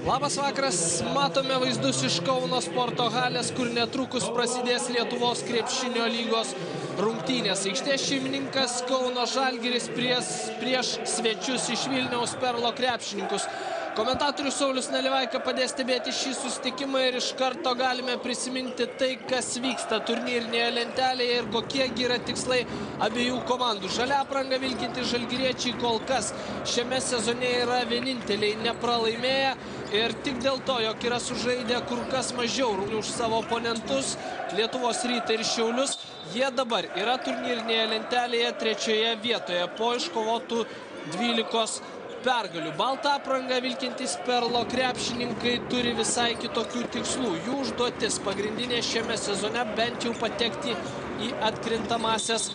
Labas vakaras, matome vaizdus iš Kauno sporto halės, kur netrukus prasidės Lietuvos krepšinio lygos rungtynės. Aikštės šeimininkas Kauno Žalgiris prieš svečius iš Vilniaus Perlo krepšininkus. Komentatorius Saulius Nalivaika padės stebėti šį susitikimą ir iš karto galime prisiminti tai, kas vyksta turnyrinėje lentelėje ir kokie yra tikslai abiejų komandų. Žalia apranga vilkinti žalgiriečiai kol kas šiame sezone yra vieninteliai nepralaimėję ir tik dėl to, jog yra sužaidę kur kas mažiau rungtynių už savo oponentus Lietuvos Rytą ir Šiaulius, jie dabar yra turnyrinėje lentelėje trečioje vietoje po iškovotų 12 pergalių. Baltą aprangą vilkintys Perlo krepšininkai turi visai kitokių tikslų. Jų užduotis pagrindinė šiame sezone bent jau patekti į atkrintamąsias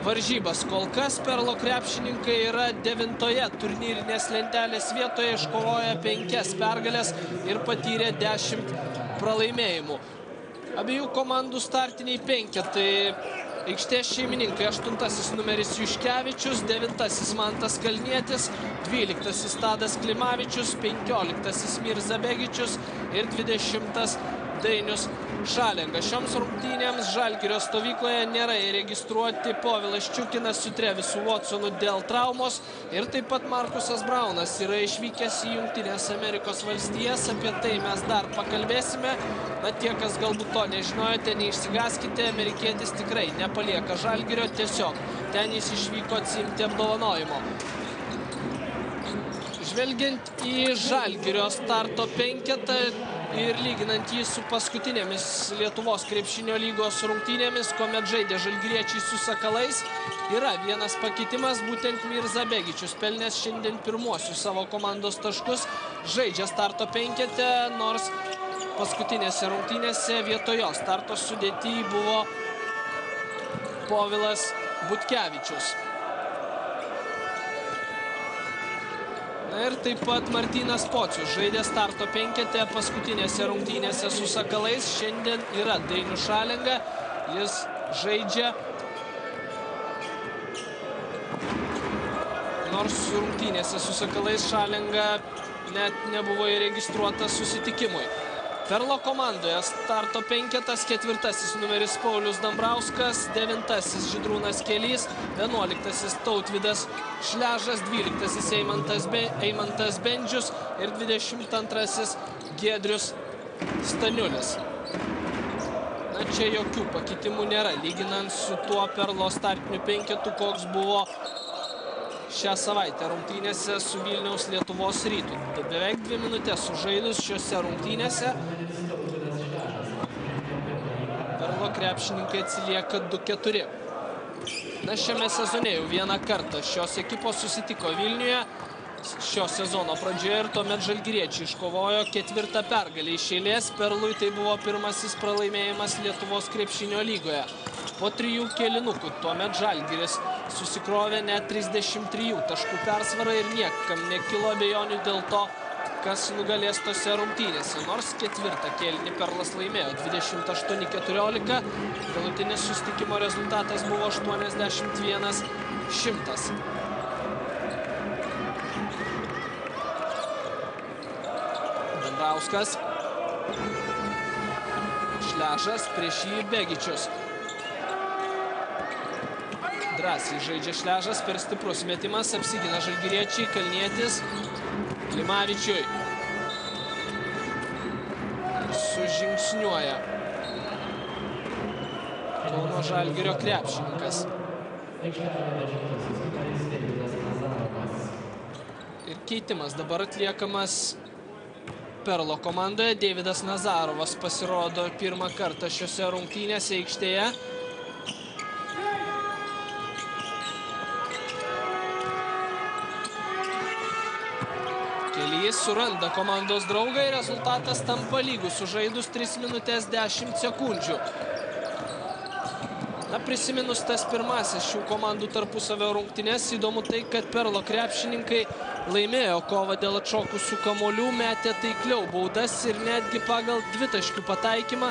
varžybas. Kol kas Perlo krepšininkai yra 9-oje turnyrinės lentelės vietoje, iškovoja 5 pergalės ir patyrė 10 pralaimėjimų. Abiejų komandų startiniai penketai. Aikštės šeimininkai 8 numeris Juškevičius, 9 Mantas Kalnietis, 12 Tadas Klimavičius, 15 Mirza Begičius ir 20 Dainius Šalenga. Šioms rungtynėms Žalgirio stovykloje nėra įregistruoti Povilas Čiukinas su Trevisu Watsonu dėl traumos ir taip pat Markusas Braunas yra išvykęs į Jungtinės Amerikos valstijas. Apie tai mes dar pakalbėsime. Na, tie, kas galbūt to nežinojote, neišsigaskite, amerikietis tikrai nepalieka Žalgirio, tiesiog ten jis išvyko atsiimti apdovanojimo. Žvelgiant į Žalgirio starto penketą ir lyginant jį su paskutinėmis Lietuvos krepšinio lygos rungtynėmis, kuomet žaidė žalgiriečiai su Sakalais, yra vienas pakeitimas, būtent Mirza Begičius, pelnęs šiandien pirmuosius savo komandos taškus, žaidžia starto penketę, nors paskutinėse rungtynėse vietojo starto sudėty buvo Povilas Butkevičius. Na ir taip pat Martynas Pocius žaidė starto penketę paskutinėse rungtynėse su Sakalais. Šiandien yra Dainius Šalenga. Jis žaidžia, nors rungtynėse su Sakalais Šalenga net nebuvo įregistruotas susitikimui. Perlo komandoje starto penketas 4 numeris Paulius Dambrauskas, 9 Žydrūnas Kelys, 11 Tautvydas Šležas, 12 Eimantas Bendžius ir 22 Giedrius Staniulis. Na, čia jokių pakeitimų nėra, lyginant su tuo Perlo startiniu penketu, koks buvo šią savaitę rungtynėse su Vilniaus Lietuvos Rytu. Beveik 2 minutės sužaidus šiose rungtynėse Perlo krepšininkai atsilieka 2-4. Na, šiame sezone jau vieną kartą šios ekipos susitiko Vilniuje šio sezono pradžioje ir tuomet žalgiriečiai iškovojo 4 pergalę iš eilės. Perlui tai buvo pirmasis pralaimėjimas Lietuvos krepšinio lygoje. Po 3 kėlinukų tuomet Žalgiris susikrovė net 33 taškų persvarą ir niekam nekilo abejonių dėl to, kas nugalės tose rungtynėse. Nors 4 kėlinį Perlas laimėjo 28-14, galutinis susitikimo rezultatas buvo 81-100. Dambrauskas. Šležas, prieš jį Begičius. Drąsiai žaidžia Šležas, per stiprus metimas, apsigina žalgiriečiai, Kalnietis Klimavičiui. Sužingsniuoja Kauno Žalgirio krepšininkas. Ir keitimas dabar atliekamas Perlo komandoje. Deividas Nazarovas pasirodo pirmą kartą šiose rungtynėse aikštėje. Kelys suranda komandos draugą ir rezultatas tampa lygus, sužaidus 3 minutės 10 sekundžių. Na, prisiminus tas pirmasis šių komandų tarpusavio rungtynes, įdomu tai, kad Perlo krepšininkai laimėjo kovą dėl atšokusių kamuolių, metė taikliau baudas ir netgi pagal 2 taškių pataikymą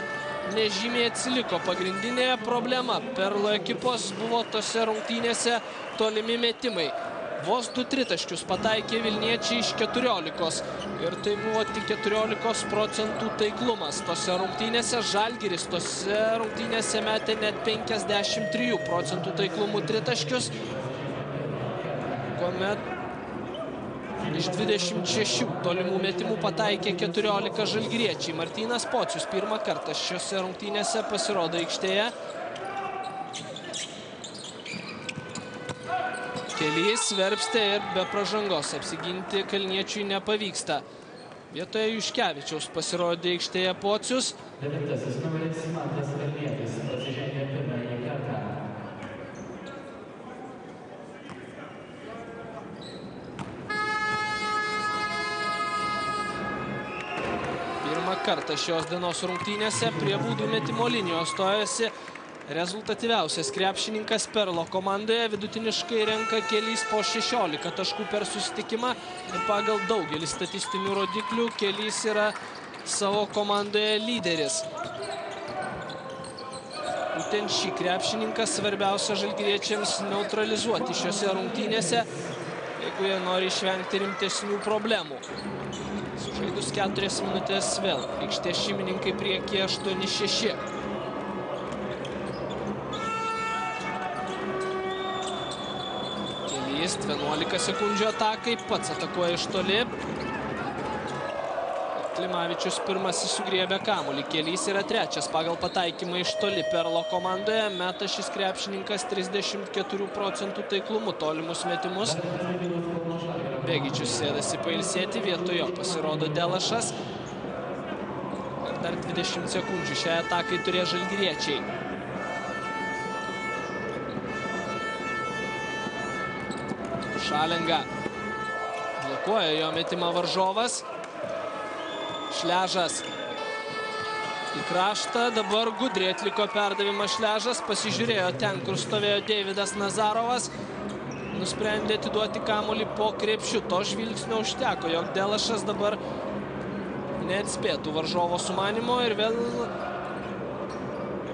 nežymiai atsiliko. Pagrindinė problema Perlo ekipos buvo tose rungtynėse tolimi metimai. Vos 2 tritaškius pataikė Vilniečiai iš 14 ir tai buvo tik 14% taiklumas. Tose rungtynėse Žalgiris metė net 53% taiklumų tritaškius, kuomet iš 26 tolimų metimų pataikė 14 žalgiriečiai. Martynas Pocius pirmą kartą šiose rungtynėse pasirodo aikštėje. Kelys verpstė ir be pražangos apsiginti kalniečiui nepavyksta. Vietoje Juškevičiaus pasirodė aikštėje Pocius. 9 numeris Mantas Kalnietis pasižengė pirmąjį kartą. Pirmą kartą šios dienos rungtynėse prie baudų metimo linijos stojasi rezultatyviausias krepšininkas Perlo komandoje. Vidutiniškai renka Kelys po 16 taškų per susitikimą ir pagal daugelį statistinių rodiklių Kelys yra savo komandoje lyderis. Būtent šį krepšininką svarbiausia žalgiriečiams neutralizuoti šiose rungtynėse, jeigu jie nori išvengti rimtesnių problemų. Sužaidus 4 minutės vėl aikštės šeimininkai priekyje 8-6. Kelys 11 sekundžių atakai, pats atakuoja iš toli. Klimavičius pirmasis sugriebė kamuolį. Kelys yra trečias pagal pataikymą iš toli Perlo komandoje. Meta šis krepšininkas 34% taiklumu tolimus metimus. Begičius sėdasi pailsėti, vietojo pasirodo Delašas. Ir dar 20 sekundžių šiai atakai turės žalgiriečiai. Šalenga blokuoja jo metimą varžovas. Šležas į kraštą, dabar gudriai atliko perdavimą Šležas, pasižiūrėjo ten, kur stovėjo Deividas Nazarovas, nusprendė atiduoti kamuolį po krepšiu. To žvilgsnio užteko, jog Delašas dabar neatspėtų varžovo sumanimo ir vėl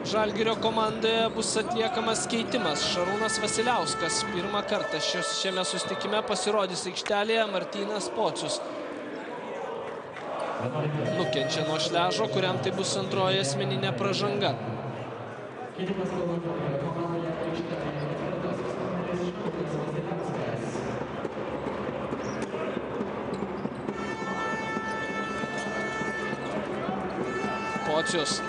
Žalgirio komandoje bus atliekamas keitimas. Šarūnas Vasiliauskas pirmą kartą šiame susitikime pasirodys aikštelėje. Martynas Pocius nukenčia nuo Šležo, kuriam tai bus antroji asmeninė pražanga. Pocius.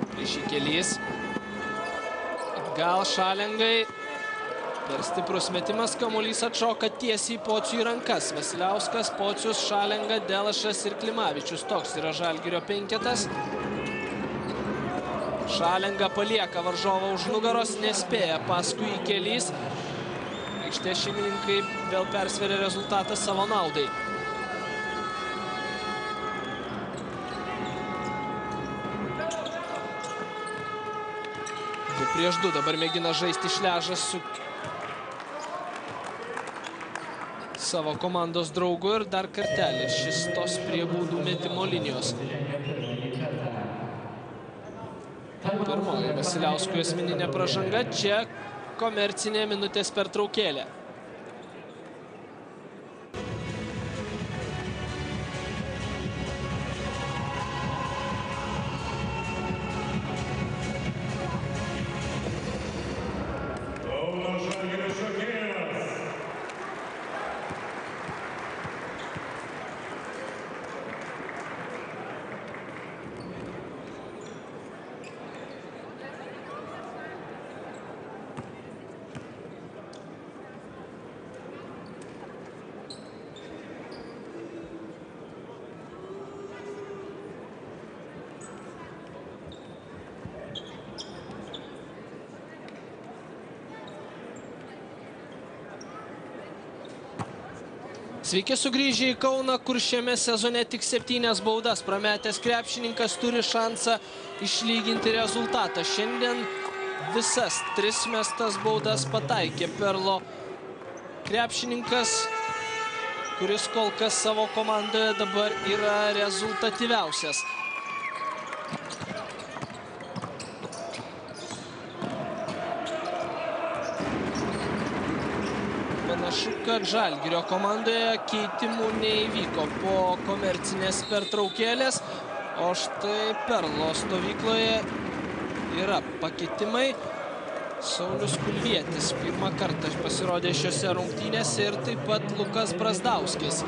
Prieš į Kelys. Atgal Šalengai. Per stiprus metimas, kamuolys atšoka tiesiai Pociui į rankas. Vasiliauskas, Pocius, Šalenga, Delašas ir Klimavičius. Toks yra Žalgirio penketas. Šalenga palieka varžovą už nugaros, nespėja paskui į Kelys. Aikštės šeimininkai vėl persveria rezultatą savo naudai. 2 prieš 2 dabar mėgina žaisti Šležas su savo komandos draugu ir dar kartelį šis tos prie baudų metimo linijos. Pirmoji Vasiliauskui asmeninė pražanga, čia komercinė minutės pertraukėlė. Sveiki sugrįžę į Kauną, kur šiame sezone tik 7 baudas prametęs krepšininkas turi šansą išlyginti rezultatą. Šiandien visas 3 mestas baudas pataikė Perlo krepšininkas, kuris kol kas savo komandoje dabar yra rezultatyviausias. Panašu, kad Žalgirio komandoje keitimų neįvyko po komercinės pertraukėlės, o štai Perlo stovykloje yra pakeitimai. Saulius Kulvietis pirmą kartą pasirodė šiose rungtynėse ir taip pat Lukas Brazdauskis.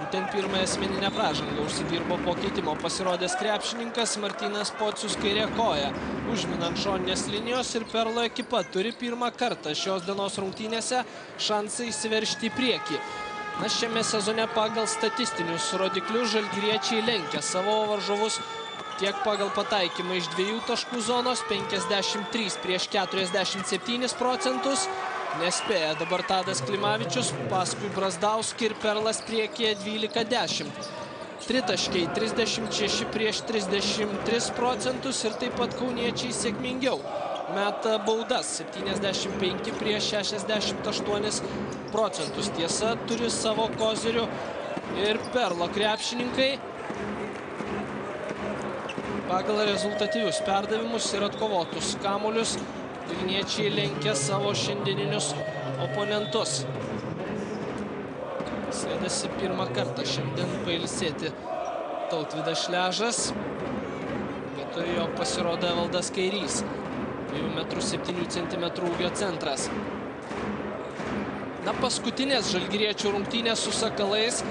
Būtent pirmąją asmeninę pražangą užsidirbo po keitimo pasirodęs krepšininkas Martynas Pocius kairė koja, užminant šoninės linijos, ir Perlo ekipa turi pirmą kartą šios dienos rungtynėse šansą įsiveržti į priekį. Na, šiame sezone pagal statistinius rodiklius žalgiriečiai lenkia savo varžovus tiek pagal pataikymą iš 2 taškų zonos 53 prieš 47%. Nespėja dabar Tadas Klimavičius, paskui Brazdauskį ir Perlas priekyje 12-10. Tritaškiai 36 prieš 33% ir taip pat kauniečiai sėkmingiau meta baudas 75 prieš 68%. Tiesa, turi savo kozirių ir Perlo krepšininkai. Pagal rezultatyvius perdavimus ir atkovotus kamuolius vilniečiai lenkia savo šiandieninius oponentus. Sėdasi pirmą kartą šiandien pailsėti Tautvydas Šležas. Vietoj jo pasirodo Evaldas Kairys, 2,7 m ūgio centras. Na, paskutinės žalgiriečių rungtynės su Sakalais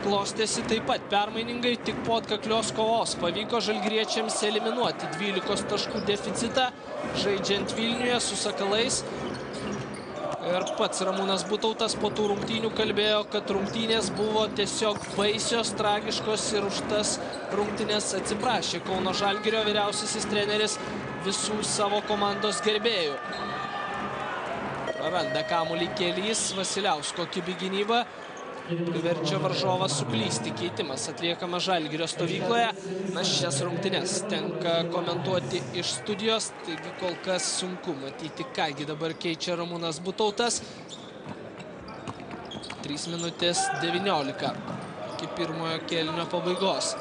klostėsi taip pat permainingai, tik po atkaklios kovos pavyko žalgiriečiams eliminuoti 12 taškų deficitą, žaidžiant Vilniuje su Sakalais. Ir pats Ramūnas Butautas po tų rungtynių kalbėjo, kad rungtynės buvo tiesiog baisios, tragiškos ir už tas rungtynės atsiprašė Kauno Žalgirio vyriausiasis treneris visų savo komandos gerbėjų. Praranda kamuolį Kelys, Vasiliausko kibi gynyba priverčia varžovą suklysti. Keitimas atliekama Žalgirio stovykloje. Na, šias rungtynes tenka komentuoti iš studijos, taigi kol kas sunku matyti, kągi dabar keičia Ramūnas Butautas. 3 minutės 19 iki pirmojo kėlinio pabaigos.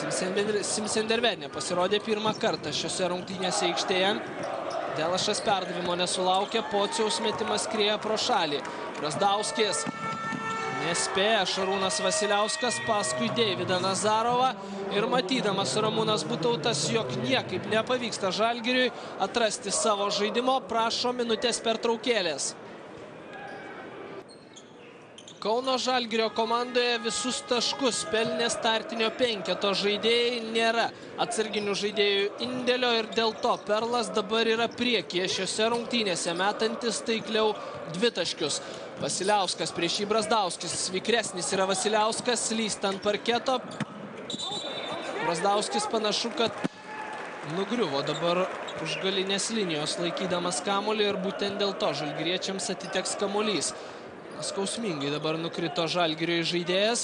Simsendervenė pasirodė pirmą kartą šiose rungtynėse aikštėje. Delašas perdavimo nesulaukė, Pociaus metimas skrieja pro šalį. Brazdauskis nespėja, Šarūnas Vasiliauskas paskui Deividą Nazarovą. Ir matydamas Ramūnas Butautas, jog niekaip nepavyksta Žalgiriui atrasti savo žaidimo, prašo minutės pertraukėlės. Kauno Žalgirio komandoje visus taškus pelnė startinio penketo žaidėjai, nėra atsarginių žaidėjų indėlio ir dėl to Perlas dabar yra priekyje šiose rungtynėse, metantis taikliau 2 taškius. Vasiliauskas prieš jį Brazdauskis, vikresnis yra Vasiliauskas, slysta ant parketo. Brazdauskis panašu, kad nugriuvo dabar už galinės linijos laikydamas kamuolį ir būtent dėl to žalgiriečiams atiteks kamuolys. Skausmingai dabar nukrito Žalgirio žaidėjas.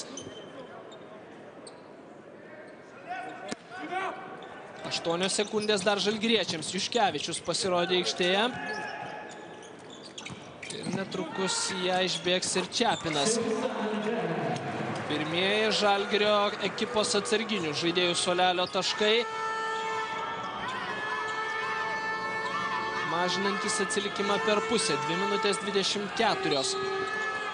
8 sekundės dar žalgiriečiams. Juškevičius pasirodė aikštėje. Ir netrukus ją išbėgs ir Čepinas. Pirmieji Žalgirio ekipos atsarginių žaidėjų suolelio taškai. Mažinantis atsilikimą per pusę. 2 minutės 24.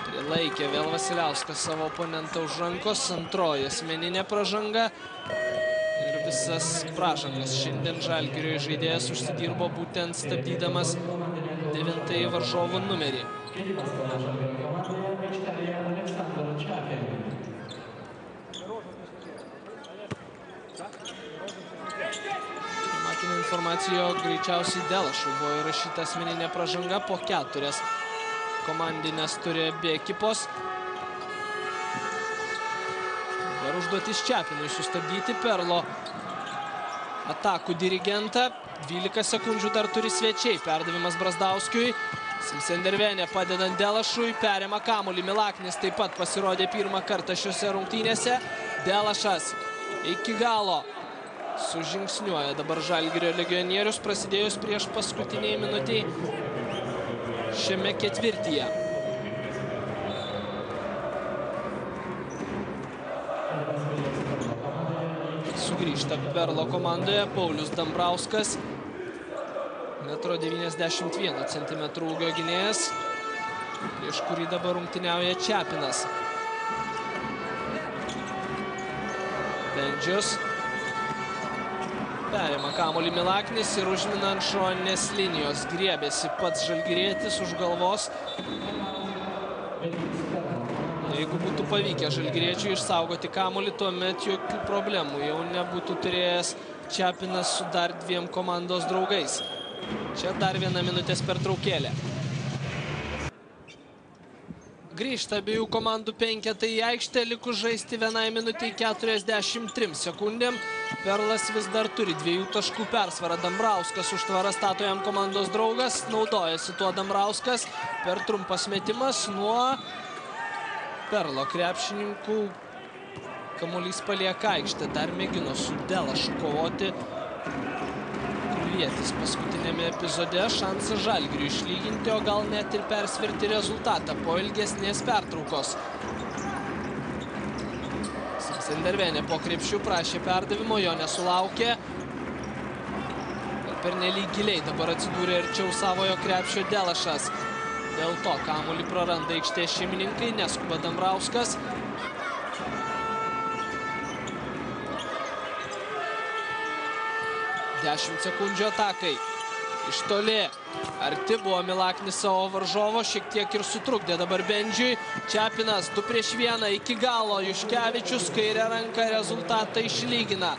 Prilaikė vėl Vasiliauskas savo oponentą už rankos, antroji asmeninė pražanga. Ir visas pražangas šiandien Žalgirio žaidėjas užsidirbo būtent stabdydamas 9-ąjį varžovų numerį. Matėme informaciją, jog greičiausiai Delašui buvo įrašyta asmeninė pražanga po 4. Komandinės turi abi ekipos. Dar užduotis Čepinui sustabdyti Perlo atakų dirigentą. 12 sekundžių dar turi svečiai. Perdavimas Brazdauskiui. Simsendervenė padedant Delašui. Perima kamuolį. Milaknis taip pat pasirodė pirmą kartą šiose rungtynėse. Delašas iki galo sužingsniuoja dabar Žalgirio legionierius, prasidėjus prieš paskutiniai minutiai šiame ketvirtyje. Sugrįžta grįžta Perlo komandoje Paulius Dambrauskas. 1,91 cm ūgio gynėjas, prieš kurį dabar rungtyniauja Čepinas. Bendžius. Perima kamuolį Milaknis ir užmina ant šoninės linijos. Griebėsi pats žalgirietis už galvos. Jeigu būtų pavykę žalgiriečiui išsaugoti kamuolį, tuomet jokių problemų jau nebūtų turėjęs Čepinas su dar 2 komandos draugais. Čia dar 1 minutės pertraukėlė. Grįžta abiejų komandų penketai į aikštę, likus žaisti 1 minutei 43 sekundėm. Perlas vis dar turi 2 taškų persvarą. Dambrauskas užtvarą stato jam komandos draugas. Naudojasi tuo Dambrauskas. Per trumpas metimas nuo Perlo krepšininkų. Kamuolys palieka aikštę. Dar mėgino su Delašu kovoti. Kulvietis paskutinėme epizode. Šansas Žalgiriui išlyginti, o gal net ir persverti rezultatą po ilgesnės pertraukos. Sendervenė po krepšių prašė perdavimo, jo nesulaukė. Pernelyg giliai dabar atsidūrė arčiau savojo krepšio Delašas. Dėl to kamuolį praranda aikštės šeimininkai, neskuba Dambrauskas. Dešimt sekundžių atakai. Iš toli. Arti buvo Milaknis savo varžovo, šiek tiek ir sutrukdė dabar Bendžiui. Čepinas 2 prieš 1 iki galo. Juškevičius kairę ranką rezultatą išlygina.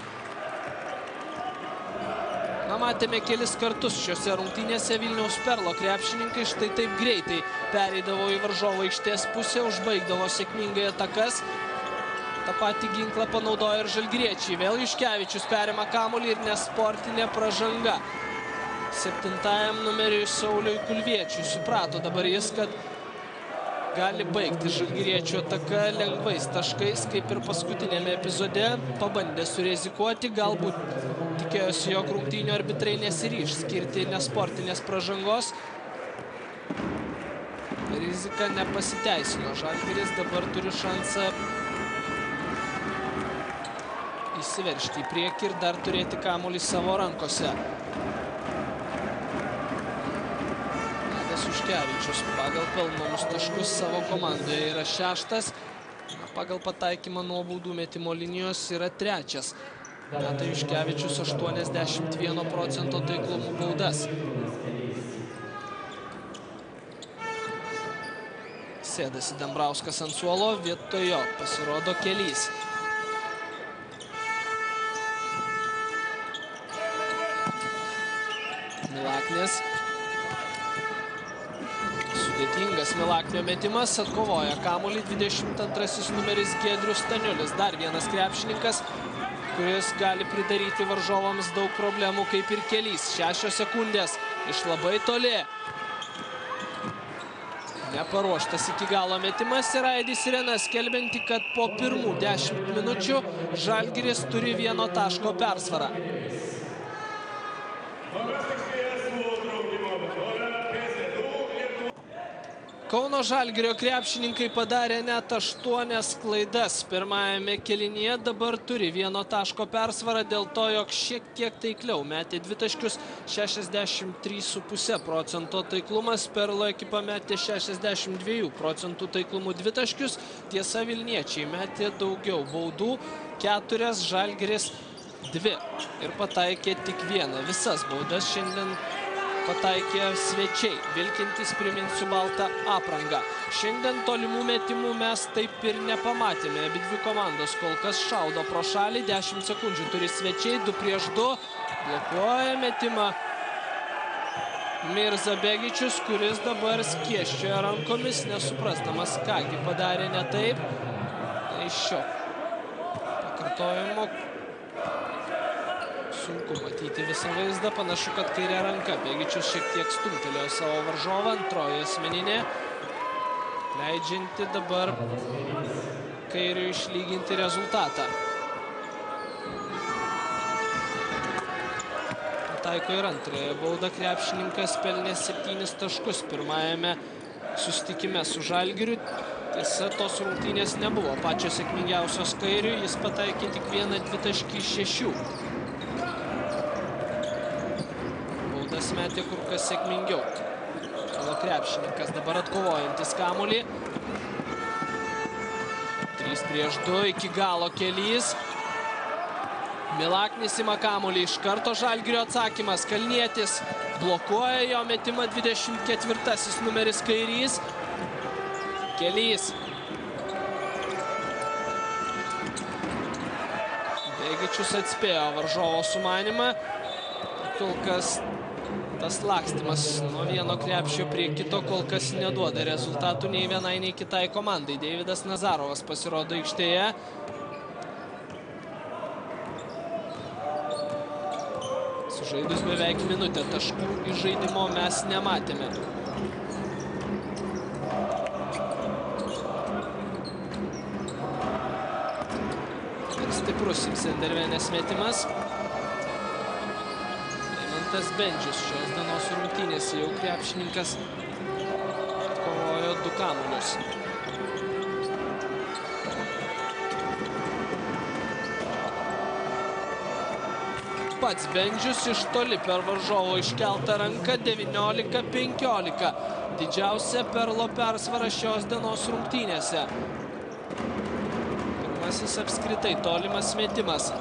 Na, matėme kelis kartus šiose rungtynėse Vilniaus Perlo krepšininkai štai taip greitai pereidavo į varžovo aikštės pusę, užbaigdavo sėkmingai atakas. Ta patį ginklą panaudoja ir žalgiriečiai. Vėl Juškevičius perima kamuolį ir nesportinė pražanga. 7 numeriui Sauliui Kulviečiui. Suprato dabar jis, kad gali baigti žalgiriečių ataką lengvais taškais, kaip ir paskutinėme epizode. Pabandė surizikuoti, galbūt tikėjosi, jog rungtynių arbitrai nesiryš skirti nesportinės pražangos. Rizika nepasiteisino. Žalgiris dabar turi šansą įsiveržti į priekį ir dar turėti kamuolį savo rankose. Adas Juškevičius pagal pelnomus taškus savo komandoje yra 6. Pagal pataikymą nuo baudų metimo linijos yra 3. Meta Juškevičius 81 procento taiklumų baudas. Sėdasi Dambrauskas ant suolo, vietoj jo pasirodo Kelys. Milaknis. Sudėtingas Milaknio metimas, atkovoja kamuolį 22 numeris Giedrius Staniulis. Dar vienas krepšininkas, kuris gali pridaryti varžovams daug problemų kaip ir Kelys. 6 sekundės iš labai toli. Neparuoštas iki galo metimas ir aidi sirena skelbianti, kad po pirmų 10 minučių Žalgiris turi 1 taško persvarą. Kauno Žalgirio krepšininkai padarė net 8 klaidas pirmajame kėlinyje, dabar turi 1 taško persvarą dėl to, jog šiek tiek taikliau metė 2 taškius, 63,5 procento taiklumas, Perlo ekipa metė 62 procentų taiklumų 2 taškius, tiesa Vilniečiai metė daugiau baudų, 4, Žalgiris 2 ir pataikė tik 1. Visas baudas šiandien pataikė svečiai, vilkintys, priminsiu, baltą aprangą. Šiandien tolimų metimų mes taip ir nepamatėme. Abidvi komandos kol kas šaudo pro šalį. 10 sekundžių turi svečiai, 2 prieš 2. Blokuoja metimą Mirza Begičius, kuris dabar skieščioja rankomis, nesuprasdamas, kągi padarė ne taip. Iš šio pakartojimo sunku matyti visą vaizdą. Panašu, kad kairė ranka Begičius šiek tiek stumtelėjo savo varžovą. Antroji asmeninė, leidžianti dabar kairiui išlyginti rezultatą. Pataiko ir antrąją baudą. Krepšininkas pelnė 7 taškus pirmajame susitikime su Žalgiriu. Tiesa, tos rungtynės nebuvo pačios sėkmingiausios Kairiui, jis pataikė tik 1 dvitaškį iš 6. Baudas metė kur kas sėkmingiau. Perlo krepšininkas dabar atkovojantis kamuolį. 3 prieš 2, iki galo Kelys. Milaknis ima kamuolį, iš karto Žalgirio atsakymas. Kalnietis blokuoja jo metimą, 24 numeris Kairys. Kelys. Begičius atspėjo varžovo sumanimą. Kol kas tas lakstymas nuo vieno krepšio prie kito kol kas neduoda rezultatų nei vienai, nei kitai komandai. Deividas Nazarovas pasirodo aikštėje. Sužaidus beveik minutę, taškų iš žaidimo mes nematėme. Stiprus Sendervenės metimas. Eimantas Bendžius šios dienos rungtynėse jau krepšininkas atkovojo 2 kamuolius. Pats Bendžius iš toli per varžovo iškeltą ranką, 19-15. Didžiausia Perlo persvara šios dienos rungtynėse. Pirmasis apskritai tolimas metimas.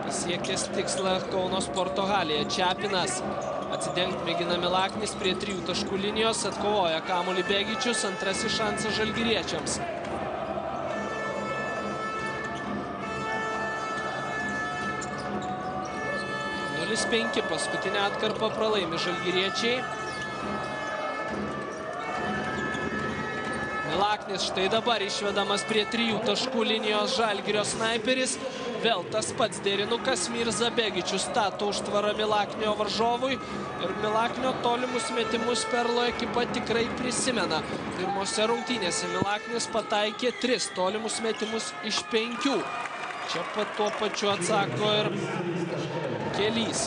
Pasiekęs tikslą Kauno sporto halėje. Čepinas atsidengti mėgina Milaknis prie 3 taškų linijos, atkovoja kamuolį Begičius, antrasis šansas žalgiriečiams. 0-5 paskutinę atkarpą pralaimi žalgiriečiai. Milaknis štai dabar išvedamas prie 3 taškų linijos Žalgirio snaiperis. Vėl tas pats derinukas, Mirza Begičius stato užtvarą Milaknio varžovui. Ir Milaknio tolimus metimus Perlo ekipa tikrai prisimena. Pirmose rungtynėse Milaknis pataikė 3 tolimus metimus iš 5. Čia pat tuo pačiu atsako ir Kelys,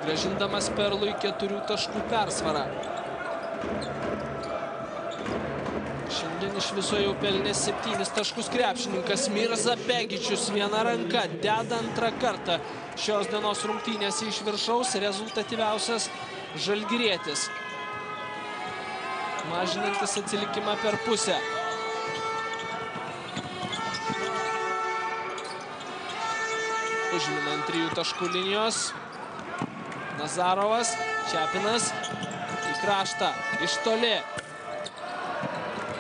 grąžindamas Perlui 4 taškų persvarą. Šiandien iš viso jau pelnė 7 taškus krepšininkas Mirza Begičius. Viena ranka deda antrą kartą šios dienos rungtynėse iš viršaus, rezultatyviausias žalgirietis, mažinantis atsilikimą per pusę. Užimina ant 3 taškų linijos. Nazarovas, Čepinas į kraštą, iš toli.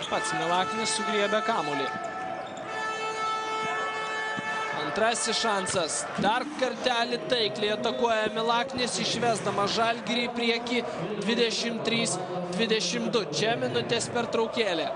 Pats Milaknis sugriebė kamuolį. Antrasis šansas. Dar kartelį taikliai atakuoja Milaknis, išvesdama Žalgirį į priekį 23-22. Čia minutės pertraukėlė.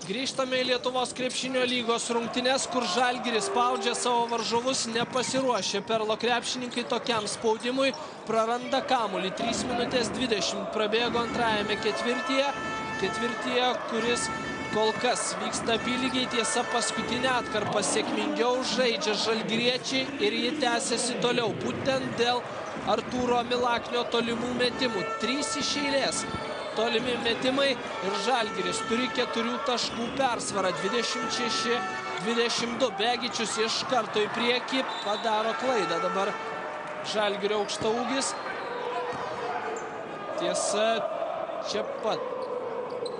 Grįžtame į Lietuvos krepšinio lygos rungtynes, kur Žalgiris spaudžia savo varžovus, nepasiruošė. Perlo krepšininkai tokiam spaudimui, praranda kamuolį. 3 minutės 20 prabėgo antrajame ketvirtyje. Ketvirtyje, kuris kol kas vyksta apylygiai. Tiesa, paskutinę atkarpą sėkmingiau žaidžia žalgiriečiai ir ji tęsiasi toliau. Būtent dėl Artūro Milaknio tolimų metimų. 3 iš eilės tolimi metimai ir Žalgiris turi 4 taškų persvarą. 26-22. Begičius iš karto į priekį padaro klaidą. Dabar Žalgirio aukštaūgis. Tiesa, čia pat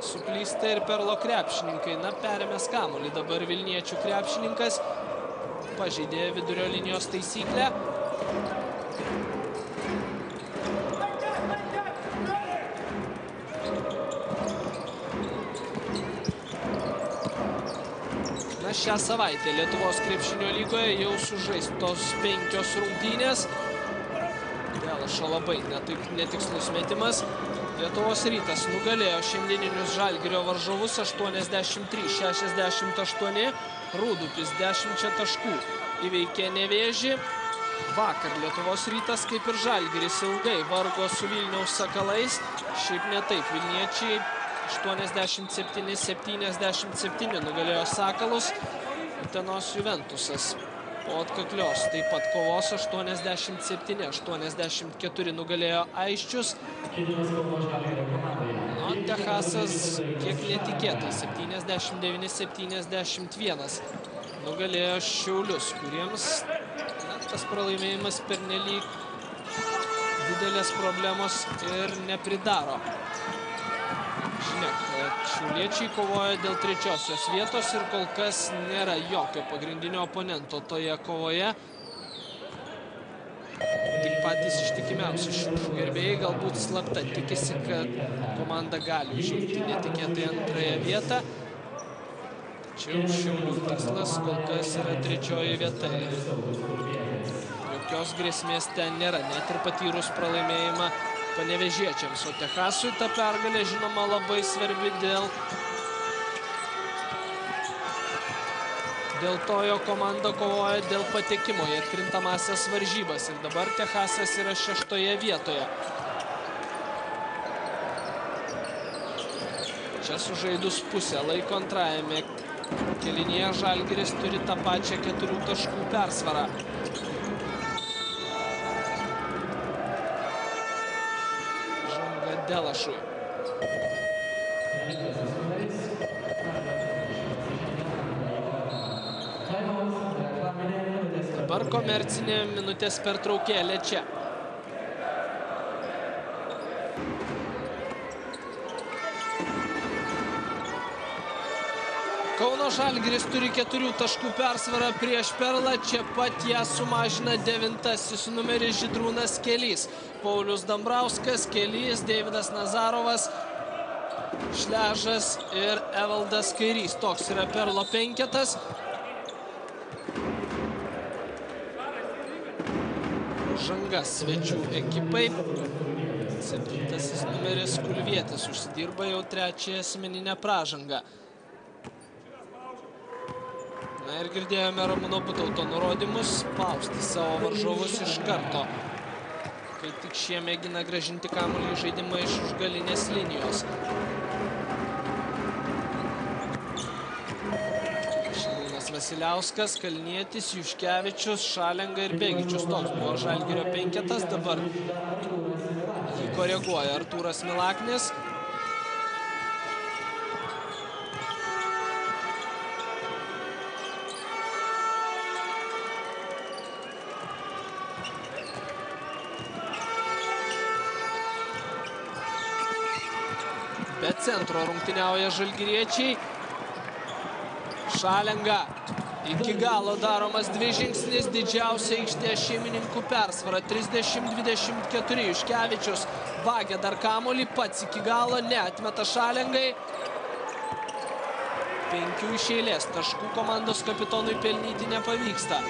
suklysta ir Perlo krepšininkai. Na, perėmęs kamuolį dabar Vilniečių krepšininkas. Pažeidė vidurio linijos taisyklę. Šią savaitę Lietuvos krepšinio lygoje jau sužaistos 5 rungtynės. Vėl Šalabai netikslus metimas. Lietuvos Rytas nugalėjo šiandieninius Žalgirio varžovus 83-68. Rūdupis 10 taškų įveikė Nevėžį. Vakar Lietuvos Rytas, kaip ir Žalgiris, ilgai vargo su Vilniaus Sakalais. Šiaip ne taip, Vilniečiai 87-77 nugalėjo Sakalus. Utenos Juventusas Po atkaklios taip pat kovos 87-84 nugalėjo Aisčius. O Techasas kiek netikėtai 79-71 nugalėjo Šiaulius, kuriems tas pralaimėjimas pernelyg didelės problemos ir nepridaro. Žinia, kad šiauliečiai kovoja dėl trečiosios vietos ir kol kas nėra jokio pagrindinio oponento toje kovoje. Tik patys ištikimiausi šių gerbėjai galbūt slapta tikisi, kad komanda gali užimti netikėtai antrąją vietą. Tačiau Šiaulių tikslas kol kas yra trečioji vieta. Jokios grėsmės ten nėra, net ir patyrus pralaimėjimą Panevėžiečiams. O Techasui ta pergalė žinoma labai svarbi dėl to, jo komanda kovoja dėl patekimo į atkrintamąsias varžybas. Ir dabar Techasas yra 6-oje vietoje. Čia sužaidus pusę laiko antrajame kėlinyje Žalgiris turi tą pačią 4 taškų persvarą. Žanga Delašui. Dabar komercinė minutės pertraukėlė čia. Kauno Žalgiris turi 4 taškų persvarą prieš Perlą. Čia pat ją sumažina 9-asis numeris Žydrūnas Kelys. Paulius Dambrauskas, Kelys, Deividas Nazarovas, Šležas ir Evaldas Kairys. Toks yra Perlo penketas. Žanga svečių ekipai. 7-asis numeris Kulvietis užsidirba jau 3-ąją asmeninę pražangą. Na ir girdėjome Ramūno Butauto nurodymus spausti savo varžovus iš karto, kai tik šie mėgina grąžinti kamuolį į žaidimą iš užgalinės linijos. Šarūnas Vasiliauskas, Kalnietis, Juškevičius, Šalenga ir Begičius. Toks buvo Žalgirio penketas. Dabar jį koreguoja Artūras Milaknis. Be centro rungtyniauja žalgiriečiai. Šalenga. Iki galo daromas 2 žingsnis, didžiausia aikštės šeimininkų persvara. 30-24. Juškevičius vagia dar kamuolį, pats iki galo neatmeta Šalengai. 5 iš eilės taškų komandos kapitonui pelnyti nepavyksta.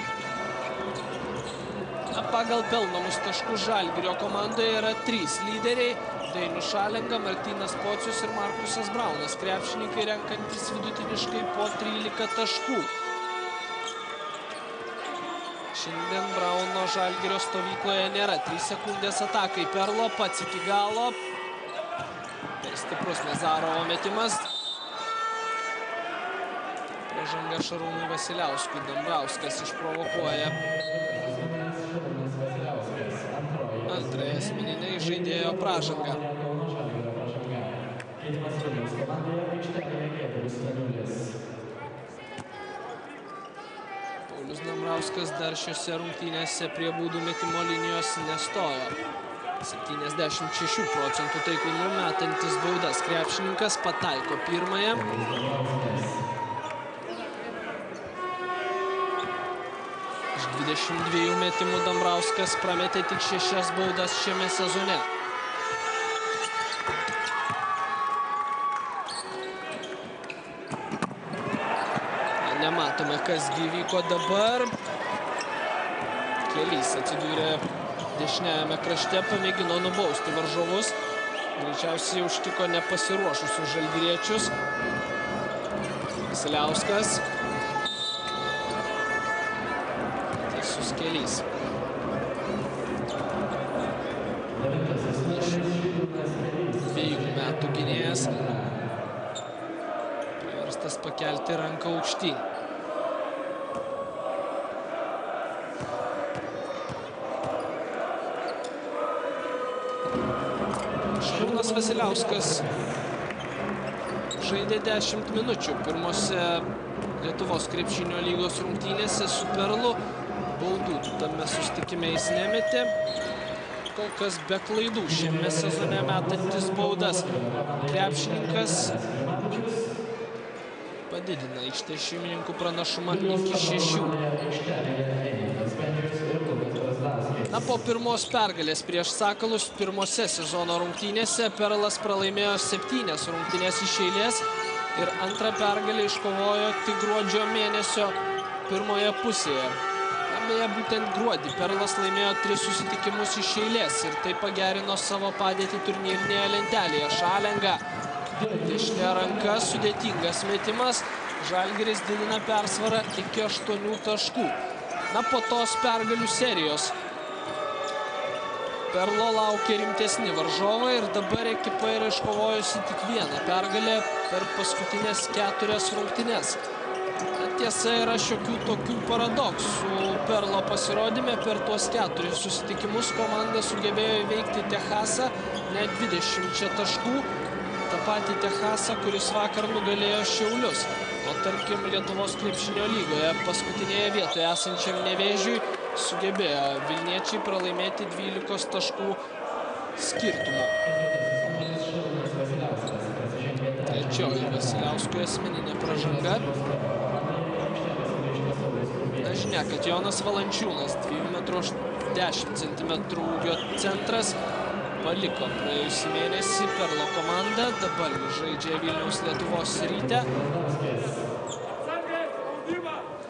Pagal pelnomus taškus Žalgirio komandoje yra 3 lyderiai. Dainius Šalenga, Martynas Pocius ir Markusas Braunas. Krepšininkai renkantis vidutiniškai po 13 taškų. Šiandien Brauno Žalgirio stovykloje nėra. 3 sekundės atakai. Perlo pats iki galo. Per stiprus Nazarovo metimas. Pražanga Šarūnui Vasiliauskui. Dambrauskas išprovokuoja antrąją asmeninę žaidėjo pražangą. Paulius Dambrauskas dar šiose rungtynėse prie baudų metimo linijos nestojo. 76% taiklumu metantis baudas krepšininkas pataiko pirmąją. Iš 22 metimų Dambrauskas prametė tik 6 baudas šiame sezone. Nematome, kas įvyko dabar. Kelys atsidūrė dešiniajame krašte, pamėgino nubausti varžovus. Greičiausiai užtiko nepasiruošusius žalgiriečius. Vasiliauskas. Teisus Kelys. 2 metų gynėjas. Priverstas pakelti ranką aukštyn. Jonas Vasiliauskas žaidė 10 minučių pirmose Lietuvos krepšinio lygos rungtynėse su Perlu. Baudų tame susitikime jis nemetė. Kol kas be klaidų šiame sezone metantis baudas. Krepšininkas padidina aikštės šeimininkų pranašumą iki 6. Na, po pirmos pergalės prieš Sakalus pirmose sezono rungtynėse Perlas pralaimėjo 7 rungtynės iš eilės ir antrą pergalę iškovojo tik gruodžio mėnesio pirmoje pusėje. Beje, būtent gruodį Perlas laimėjo 3 susitikimus iš eilės ir tai pagerino savo padėtį turnyrinėje lentelėje. Šalenga, dešinė ranka, sudėtingas metimas. Žalgiris didina persvarą iki 8 taškų. Na, po tos pergalių serijos Perlo laukia rimtesni varžovai ir dabar ekipa yra iškovojusi tik 1 pergalę per paskutinės 4 rungtynes. Tiesa, yra šiokių tokių paradoksų. Perlo pasirodyme per tuos 4 susitikimus komanda sugebėjo įveikti Techasą net 20 taškų. Ta pati Techasą, kuris vakar nugalėjo Šiaulius. O tarkim, Lietuvos krepšinio lygoje paskutinėje vietoje esančiam Nevėžiui sugebėjo Vilniečiai pralaimėti 12 taškų skirtumu. Trečioji Vasiliauskui asmeninė pražanga. Žinia, kad Jonas Valančiūnas, 2,10 cm ūgio centras, paliko praėjusį mėnesį Perlo komandą. Dabar žaidžia Vilniaus Lietuvos Ryte.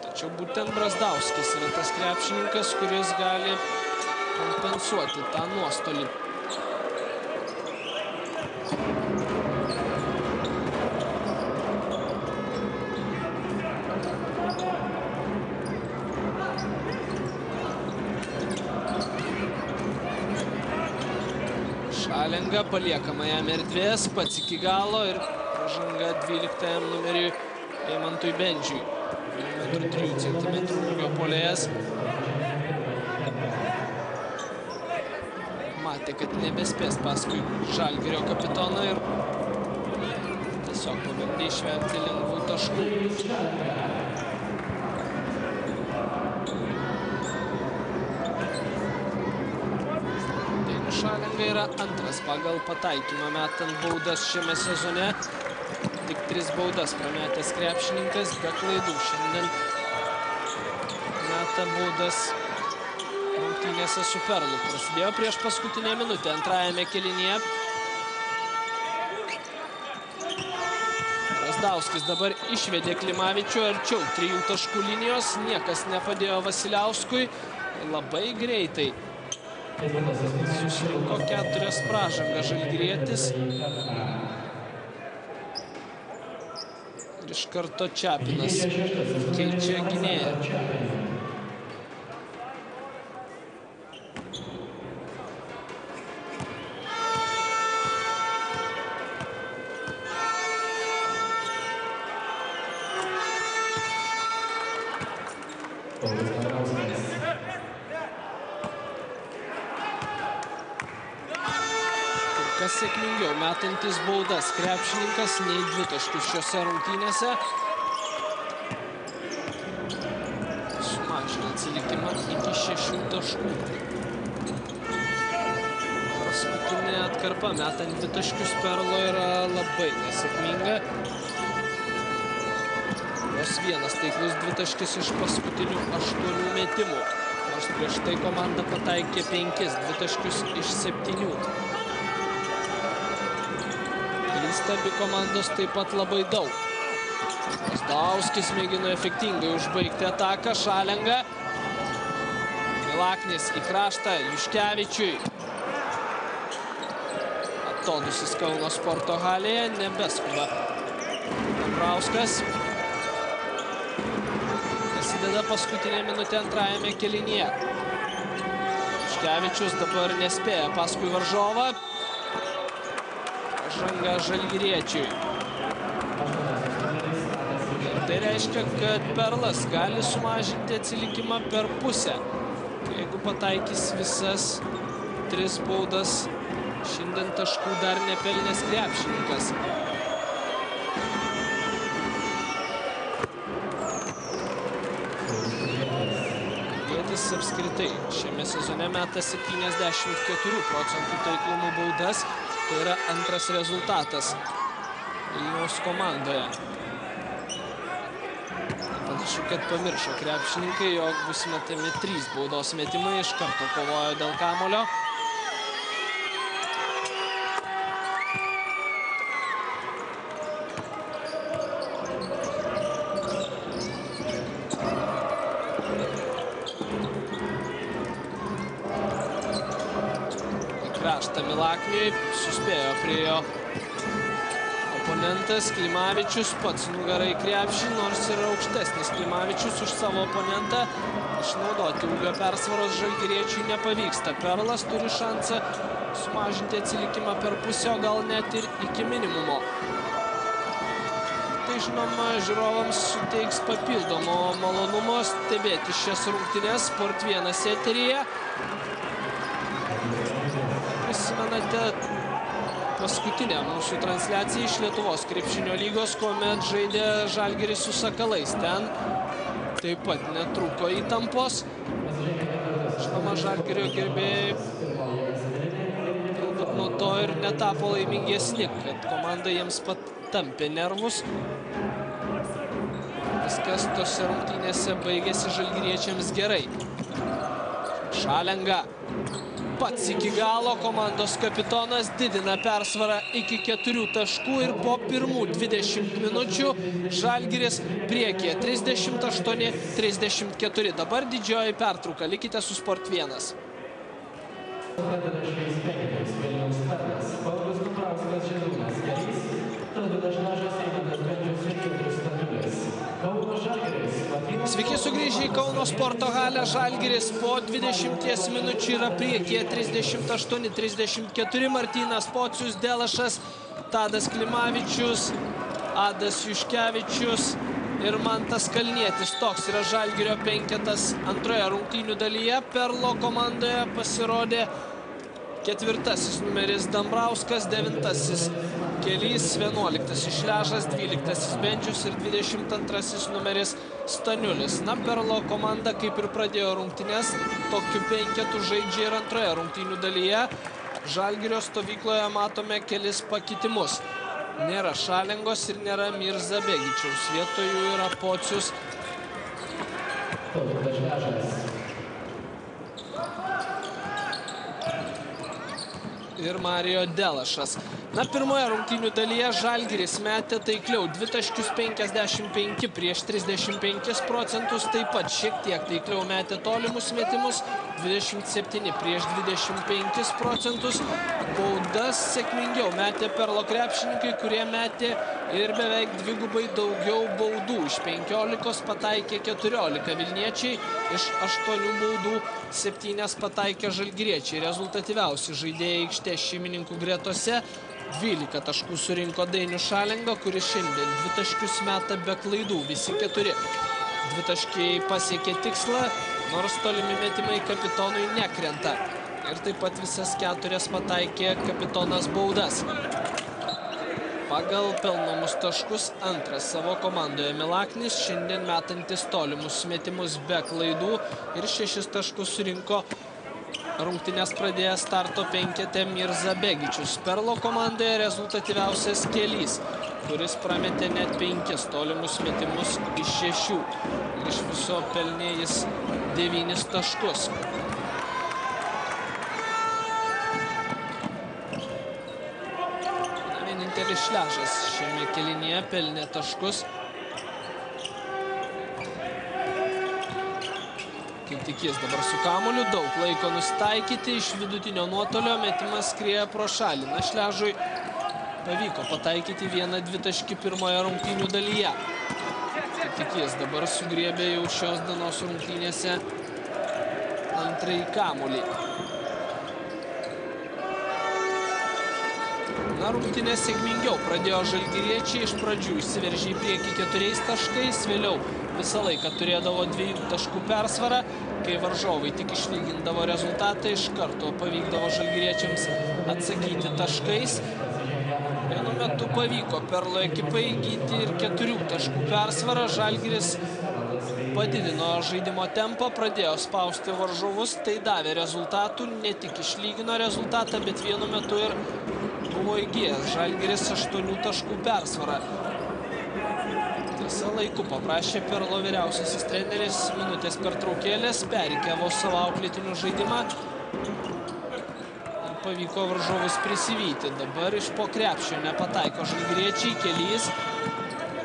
Tačiau būtent Brazdauskis yra tas krepšininkas, kuris gali kompensuoti tą nuostolį. Šalenga paliekama jam erdvės, pats iki galo ir pražanga 12 numeriui Eimantui Bendžiui. 1,3 cm ūgio puolėjas. Matė, kad nebespės paskui Žalgirio kapitoną ir tiesiog pabandė išvengti lengvų taškų. Šalenga yra antras pagal pataikymą metant baudas šiame sezone. Tik 3 baudas prametęs krepšininkas be klaidų. Šiandien meta baudas rungtynėse su Perlu. Prasidėjo prieš paskutinę minutę antrajame kėlinyje. Brazdauskis dabar išvedė Klimavičių arčiau 3 taškų linijos. Niekas nepadėjo Vasiliauskui. Labai greitai susirinko 4 pražangas žalgirietis. Ir iš karto Čepinas keičia gynėją. Kas sėkmingiau metantis baudas krepšininkas nei 2 taškus šiose rungtynėse. Sumažina atsilikimą iki 6 taškų. Paskutinė atkarpa metant 2 taškius Perlo yra labai nesėkminga. Vos vienas taiklus 2 taškis iš paskutinių 8 metimų. Nors prieš tai komanda pataikė 5 2 taškius iš 7. Abi komandos taip pat labai daug. Brazdauskis mėgino efektingai užbaigti ataką. Šalenga. Milaknis į kraštą Juškevičiui. Atodusis Kauno sporto halėje. Nebeskuba Dambrauskas. Prasideda paskutinė minutė antrajame kėlinyje. Juškevičius dabar nespėja paskui varžovą. Pražanga žalgiriečiui. Ir tai reiškia, kad Perlas gali sumažinti atsilikimą per pusę. Jeigu pataikys visas 3 baudas Šiandien taškų dar nepelnęs krepšininkas. Žalgiris apskritai šiame sezone meta 74 procentų taiklumo baudas. Tai yra antras rezultatas Vilniaus komandoje. Panašu, kad pamiršo krepšininkai, jog bus metami 3 baudos metimai. Iš karto kovojo dėl kamulio. Kraštą Milakniui, suspėjo prie jo oponentas. Klimavičius pats nugarą į krepšį, nors yra aukštesnis Klimavičius už savo oponentą. Išnaudoti ūgio persvaros žalgiriečiui nepavyksta. Perlas turi šansą sumažinti atsilikimą per pusę, o gal net ir iki minimumo. Tai žinoma, žiūrovams suteiks papildomo malonumo stebėti šias rungtynes Sport 1 eteryje. Prisimenate paskutinę mūsų transliaciją iš Lietuvos krepšinio lygos, kuomet žaidė Žalgiris su Sakalais. Ten taip pat netruko įtampos. Žinoma, Žalgirio gerbėjai galbūt nuo to ir netapo laimingesni, kad komanda jiems patampė nervus. Viskas tose rungtynėse baigėsi žalgiriečiams gerai. Šalenga. Pats iki galo komandos kapitonas didina persvarą iki 4 taškų ir po pirmų 20 minučių Žalgiris priekyje 38-34. Dabar didžioji pertrauka. Likite su Sport 1. Sveiki sugrįžę į Kauno sporto halę. Žalgiris po 20 minučių yra priekyje 38-34. Martynas Pocius, Delašas, Tadas Klimavičius, Adas Juškevičius ir Mantas Kalnietis. Toks yra Žalgirio penketas antroje rungtynių dalyje. Perlo komandoje pasirodė 4. numeris Dambrauskas, 9. Kelys, 11. Šležas, 12. Bendžius ir 22. numeris Staniulis. Na, Perlo komanda kaip ir pradėjo rungtynes, tokiu penketu žaidžia ir antroje rungtynių dalyje. Žalgirio stovykloje matome kelis pakitimus. Nėra Šalengos ir nėra Mirza Begičiaus. Vietoj jų yra Pocius ir Marijo Delašas. Na, pirmoje rungtynių dalyje Žalgiris metė taikliau 2,55 prieš 35 procentus. Taip pat šiek tiek taikliau metė tolimus metimus 27 prieš 25 procentus. Baudas sėkmingiau metė Perlo krepšininkai, kurie metė ir beveik dvigubai daugiau baudų. Iš 15 pataikė 14 vilniečiai, iš 8 baudų 7 pataikė žalgiriečiai. Rezultatyviausi žaidėjai aikštės šeimininkų gretose. 12 taškų surinko Dainius Šalenga, kuris šiandien 2 taškius meta be klaidų, visi 4. 2 taškiai pasiekė tikslą, nors tolimi metimai kapitonui nekrenta. Ir taip pat visas 4 pataikė kapitonas baudas. Pagal pelnomus taškus antras savo komandoje Milaknis, šiandien metantis tolimus metimus be klaidų ir 6 taškus surinko rungtynės pradėjęs starto penkete Mirza Begičius. Perlo komandoje rezultatyviausias Kelys, kuris prametė net 5 tolimus metimus iš 6. Iš viso pelnė jis 9 taškus. Vienintelis Šležas šiame kėlinyje pelnė taškus. Kaip tik jis dabar su kamuoliu, daug laiko nusitaikyti, iš vidutinio nuotolio metimas skrieja pro šalį. Na, Šležui pavyko pataikyti 1-2 taškį pirmoje rungtynių dalyje. Kaip tik jis dabar sugriebė jau šios dienos rungtynėse antrąjį kamuolį. Na, rungtynės sėkmingiau pradėjo žalgiriečiai, iš pradžių išsiveržė į priekį 4 taškais, vėliau visą laiką turėdavo 2 taškų persvarą, kai varžovai tik išlygindavo rezultatą, iš karto pavykdavo žalgiriečiams atsakyti taškais. Vienu metu pavyko Perlo ekipai įgyti ir 4 taškų persvarą. Žalgiris padidino žaidimo tempą, pradėjo spausti varžovus, tai davė rezultatų, ne tik išlygino rezultatą, bet vienu metu ir buvo įgijęs Žalgiris 8 taškų persvarą. Tiesa, laiku paprašė Perlo vyriausiasis treneris minutės pertraukėlės, perikėvo savo auklėtinių žaidimą ir pavyko varžovus prisivyti. Dabar iš po krepšio nepataiko žalgiriečiai, Kelys,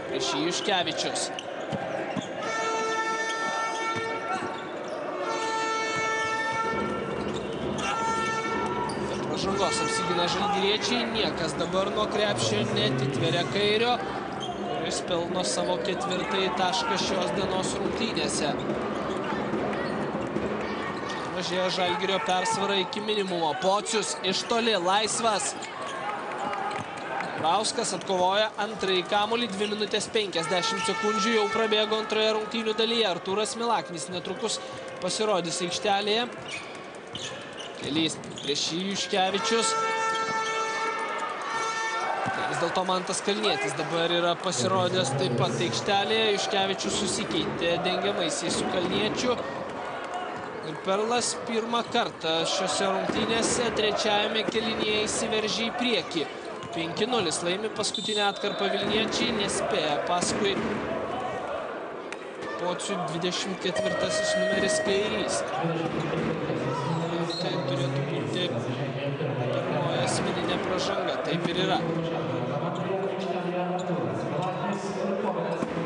prieš jį Juškevičius. Be pražangos apsigina žalgiriečiai, niekas dabar nuo krepšio netitveria kairio, kuris pelno savo 4. tašką šios dienos rungtynėse. Mažėja Žalgirio persvara iki minimumo. Pocius iš toli, laisvas. Rauskas atkovoja antrąjį kamuolį, 2 minutės 50 sekundžių jau prabėgo antroje rungtynių dalyje. Artūras Milaknis netrukus pasirodys aikštelėje. Kelys prieš jį Juškevičius. Vis dėlto Mantas Kalnietis dabar yra pasirodęs taip pat aikštelėje. Juškevičius susikeitė dengiamaisiais su Kalniečiu. Ir Perlas pirmą kartą šiose rungtynėse trečiajame kėlinyje įsiveržė į priekį. 5-0 laimi paskutinę atkarpą Vilniečiai, nespėja paskui Pocių 24 numeris Kairys. Tai turėtų būti pirmoji asmeninė pražanga, taip ir yra.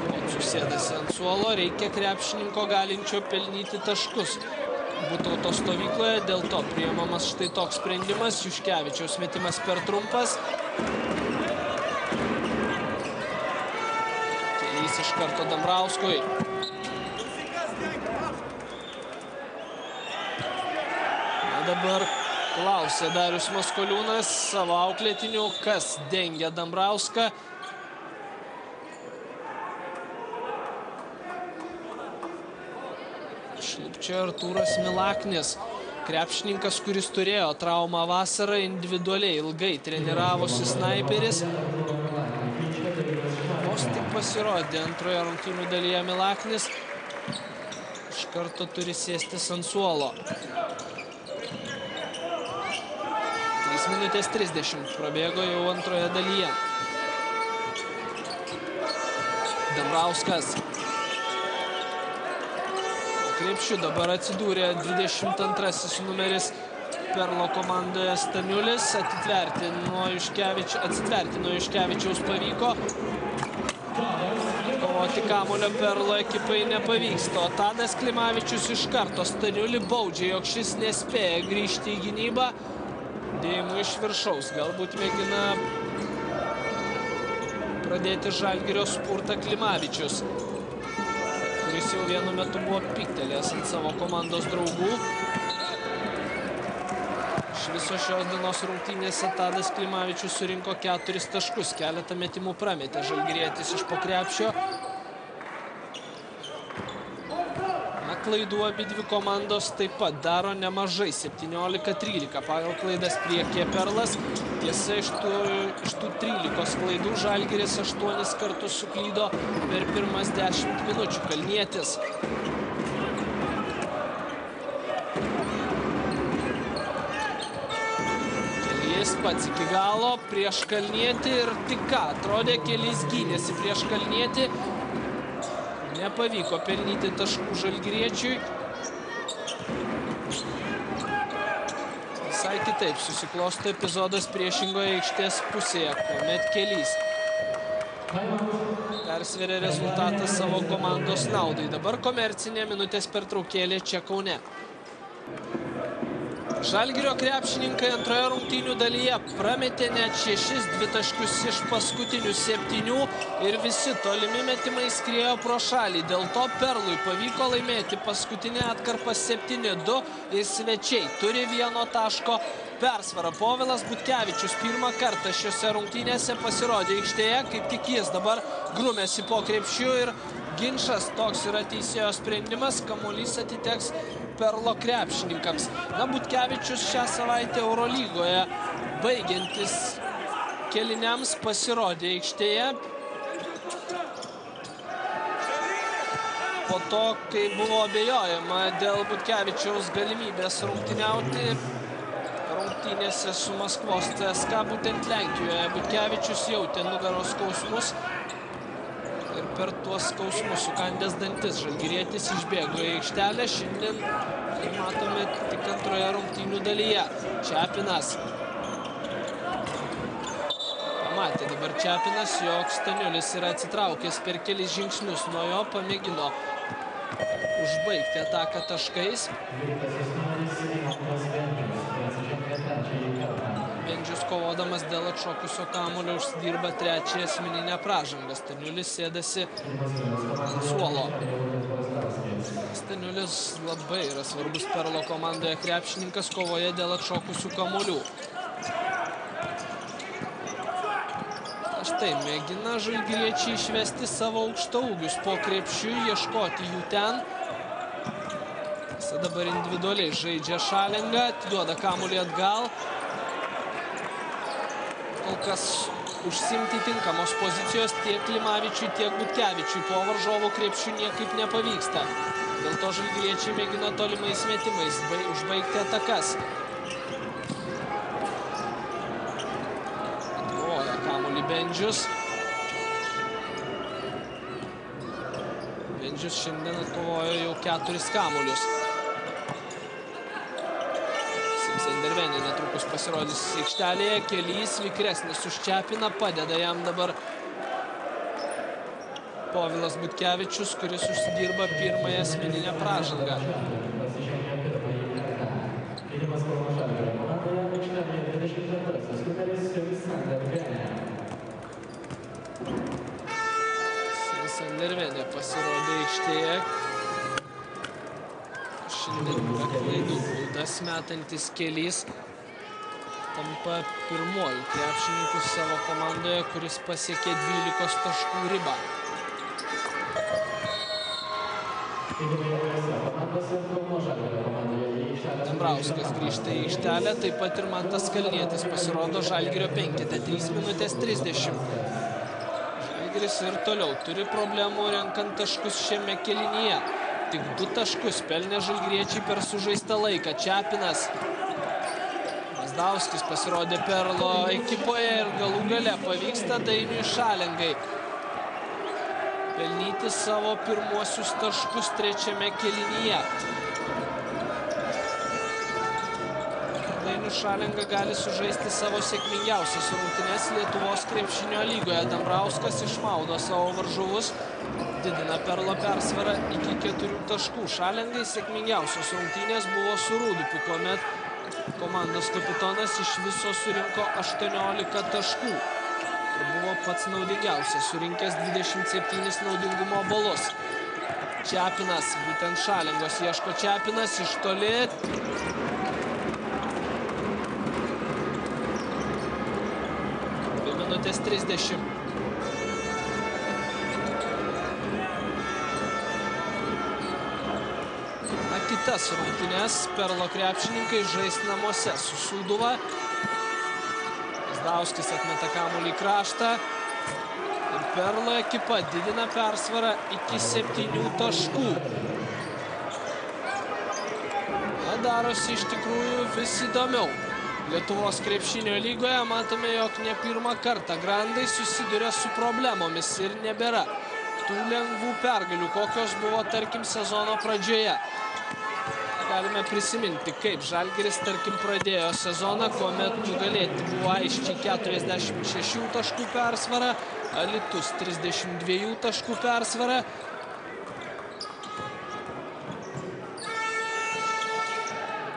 Pocius sėdasi ant suolo, reikia krepšininko galinčio pelnyti taškus. Butauto stovykloje, dėl to priimamas štai toks sprendimas. Juškevičiaus metimas per trumpas. Kelys iš karto Dambrauskui. Na dabar klausė Darius Maskoliūnas savo auklėtinių, kas dengia Dambrauską. Šlipčia Artūras Milaknis, krepšininkas, kuris turėjo traumą vasarą, individualiai ilgai treniravosi snaiperis. Vos tik pasirodė antroje rungtynių dalyje Milaknis, iš karto turi sėstis ant suolo. 3 minutės 30 prabėgo jau antroje dalyje. Dambrauskas. Krepšiu dabar atsidūrė 22 numeris Perlo komandoje Staniulis. Atsitverti nuo Juškevičiaus pavyko. Kovoti kamuolio Perlo ekipai nepavyksta. O Tadas Klimavičius iš karto Staniulį baudžia, jog šis nespėja grįžti į gynybą. Dėjimų iš viršaus. Galbūt mėgina pradėti Žalgirio spurtą Klimavičius, kuris jau vienu metu buvo piktelės ant savo komandos draugų. Iš viso šios dienos rungtynėse Tadas Klimavičius surinko 4 taškus, keletą metimų prametė žalgirietis iš po krepšio. Na, klaidų abidvi komandos taip pat daro nemažai, 17-13 pagal klaidas priekyje Perlas. Tiesa, iš tų 13 klaidų Žalgiris 8 kartus suklydo per pirmas 10 minučių. Kalnietis. Kelys pats iki galo prieš Kalnietį ir tik ką, atrodė Kelys gynėsi prieš Kalnietį. Nepavyko pelnyti taškų žalgiriečiui. Visai kitaip susiklosto epizodas priešingoje aikštės pusėje, kuomet Kelys persveria rezultatą savo komandos naudai. Dabar komercinė minutės pertraukėlė čia Kaune. Žalgirio krepšininkai antroje rungtynių dalyje prametė net 6 dvitaškius iš paskutinių 7 ir visi tolimi metimai skriejo pro šalį. Dėl to Perlui pavyko laimėti paskutinę atkarpą 7-2 ir svečiai turi 1 taško persvarą. Povilas Butkevičius pirmą kartą šiose rungtynėse pasirodė aikštėje, kaip tik jis dabar grumėsi po krepšiu ir ginčas. Toks yra teisėjo sprendimas. Kamuolys atiteks Perlo krepšininkams. Na, Butkevičius šią savaitę Eurolygoje baigiantis keliniams pasirodė aikštėje. Po to, kai buvo abejojama dėl Butkevičiaus galimybės rungtyniauti rungtynėse su Maskvos CSKA, būtent Lenkijoje. Butkevičius jautė nugaros skausmus ir per tuos skausmus sukandęs dantis žalgirietis išbėgo į aikštelę. Šiandien matome tik antroje rungtynių dalyje. Čepinas. Pamatė dabar Čepinas, jog Staniulis yra atsitraukęs per kelis žingsnius nuo jo, pamėgino užbaigti ataką taškais. Bendžius kovodamas dėl atšokusio kamuolio užsidirba trečiąją asmeninę pražangą. Staniulis sėdasi ant suolo. Staniulis labai yra svarbus Perlo komandoje krepšininkas kovoje dėl atšokusių kamuolių. Štai mėgina žalgiriečiai išvesti savo aukštaūgius po krepšiu, ieškoti jų ten. Dabar individualiai žaidžia Šalenga, atiduoda kamuolį atgal. Kol kas užsimti tinkamos pozicijos tiek Klimavičiui, tiek Butkevičiui. Po varžovų krepšių niekaip nepavyksta. Dėl to žalgiriečiai mėgina tolimais metimais užbaigti atakas. Atkovoja kamuolį Bendžius. Bendžius šiandien atkovojo jau 4 kamuolius. Sendervenė netrukus pasirodys aikštelėje. Kelys vikresnis už Čepiną, padeda jam dabar Povilas Butkevičius, kuris užsidirba pirmąją asmeninę pražangą. Sendervenė pasirodė aikštėje. Šiandien yra klaidų baudas metantis Kelys. Tampa pirmuoju krepšininku savo komandoje, kuris pasiekė 12 taškų ribą. Dambrauskas grįžta į aikštelę, taip pat ir Mantas Kalnietis pasirodo Žalgirio penkete, 3 minutės 30. Žalgiris ir toliau turi problemų renkant taškus šiame kėlinyje. Tik 2 taškus pelnė žalgiriečiai per sužaistą laiką. Čepinas. Mazdauskis pasirodė Perlo ekipoje ir galų gale pavyksta Dainiui Šalengai pelnyti savo pirmuosius taškus trečiame kėlinyje. Dainius Šalenga gali sužaisti savo sėkmingiausias rungtynes Lietuvos krepšinio lygoje. Dambrauskas išmaudo savo varžovus, didina Perlo persvarą iki 4 taškų. Šalengai sėkmingiausios rungtynės buvo su Rūdupiu, kuomet komandos kapitonas iš viso surinko 18 taškų. Ir buvo pats naudingiausias, surinkęs 27 naudingumo balus. Čepinas, būtent Šalengos ieško Čepinas iš toli. 2 minutės 30. Kitas rungtynes Perlo krepšininkai žais namuose su Sūduva. Mazdauskis atmeta kamuolį į kraštą. Ir Perlo ekipa didina persvarą iki 7 taškų. Na, darosi iš tikrųjų vis įdomiau. Lietuvos krepšinio lygoje matome, jog ne pirmą kartą grandai susiduria su problemomis ir nebėra tų lengvų pergalių, kokios buvo, tarkim, sezono pradžioje. Galime prisiminti, kaip Žalgiris, tarkim, pradėjo sezoną, kuomet nugalėti buvo aiškiai 46 taškų persvara, Alytus 32 taškų persvara.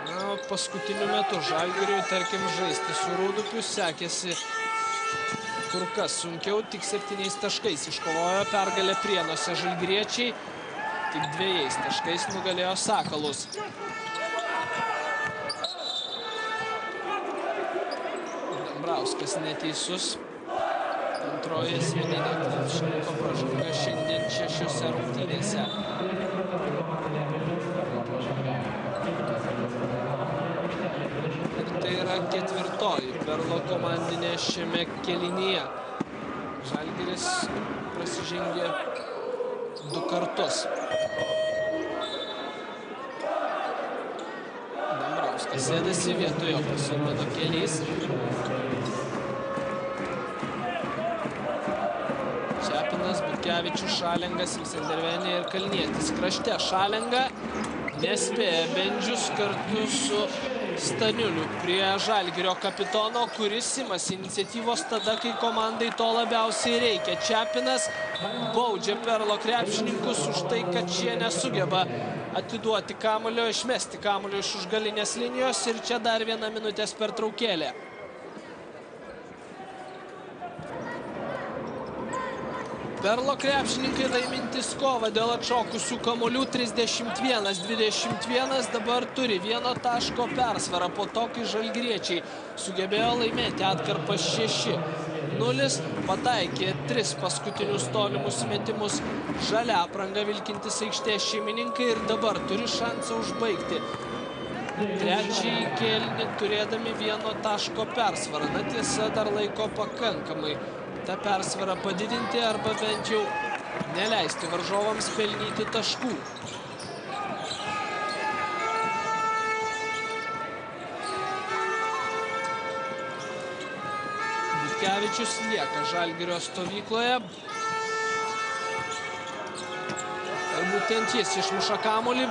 Na, paskutiniu metu Žalgiriui, tarkim, žaisti su Rūdupiu sekėsi kur kas sunkiau, tik 7 taškais iškovojo pergalę Prienuose žalgiriečiai. Tik 2 taškais nugalėjo Sakalus. Dambrauskas neteisus. Antroji asmeninė krepšininko pražanga šiandien 6 rungtynėse. Ir tai yra 4. Perlo komandinė šiame kėlinyje. Žalgiris prasižengė 2 kartus. Dambrauskas sėdasi vietoje, pasirodo Kelys. Čepinas, Butkevičius, Šalengas, Ilsendervenė ir Kalnietis. Krašte Šalenga nespėja Bendžius kartu su Staniuliu prie Žalgirio kapitono, kuris imasi iniciatyvos tada, kai komandai to labiausiai reikia. Čepinas baudžia Perlo krepšininkus už tai, kad šie nesugeba atiduoti kamuolio, išmesti kamuolio iš už galinės linijos ir čia dar 1 minutės pertraukėlė. Perlo krepšininkai laimintis kovą dėl atšokusių kamuolių 31-21, dabar turi 1 taško persvarą po to, kai žalgiriečiai sugebėjo laimėti atkarpą 6-0, pataikė 3 paskutinius tolimus metimus žalia apranga vilkintis aikštės šeimininkai ir dabar turi šansą užbaigti trečiąjį kėlinį turėdami 1 taško persvarą. Na tiesa, dar laiko pakankamai tą persvarą padidinti arba bent jau neleisti varžovams pelnyti taškų. Butkevičius lieka Žalgirio stovykloje. Ir būtent jis išmuša kamuolį.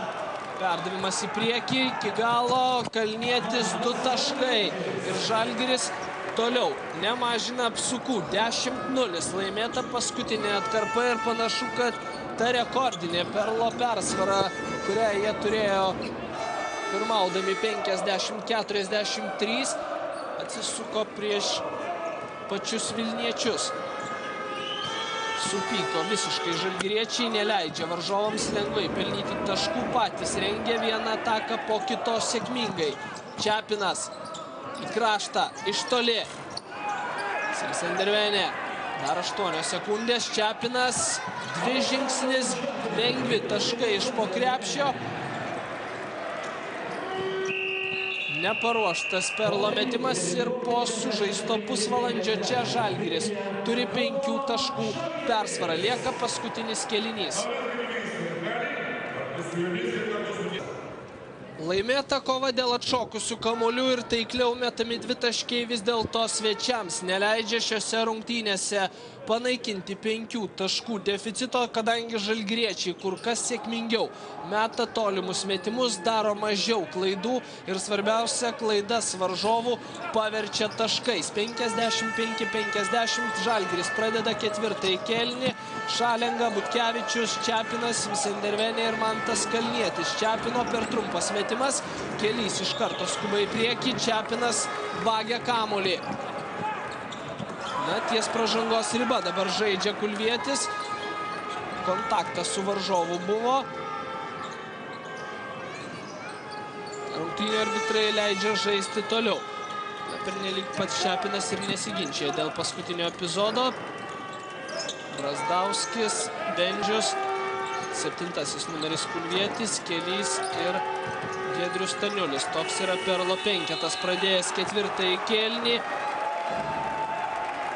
Perdavimas į priekį, iki galo Kalnietis 2 taškai. Ir Žalgiris toliau nemažina apsukų. 10-0 laimėta paskutinė atkarpa ir panašu, kad ta rekordinė Perlo persvara, kurią jie turėjo pirmaudami 50-43, atsisuko prieš pačius vilniečius. Supyko visiškai žalgiriečiai, neleidžia varžovams lengvai pelnyti taškų, patys rengia vieną ataką po kitos sėkmingai. Čepinas į kraštą, iš toli. Ilsendervenė, dar 8 sekundės, Čepinas, 2 žingsnis, lengvi taškai iš po krepšio. Neparuoštas Perlo metimas ir po sužaisto pusvalandžio čia Žalgiris turi 5 taškų persvarą. Lieka paskutinis kėlinys. Laimėta kova dėl atšokusių kamuolių ir taikliau metami 2 taškai vis dėlto svečiams neleidžia šiose rungtynėse panaikinti 5 taškų deficito, kadangi žalgiriečiai kur kas sėkmingiau meta tolimus metimus, daro mažiau klaidų ir svarbiausia, klaidas varžovų paverčia taškais. 55-50 Žalgiris pradeda 4 kėlinį. Šalenga, Butkevičius, Čepinas, Ilsendervenė ir Mantas Kalnietis. Čepino per trumpas metimas, Kelys iš karto skuba į priekį, Čepinas vagia kamuolį. Na, ties pražangos riba dabar žaidžia Kulvietis. Kontaktas su varžovu buvo. Rungtynių arbitrai leidžia žaisti toliau. Pernelyg pats Čepinas ir nesiginčia dėl paskutinio epizodo. Brazdauskis, Bendžius, 7 numeris Kulvietis, Kelys ir Giedrius Staniulis. Toks yra Perlo penketas pradėjęs 4 kėlinį.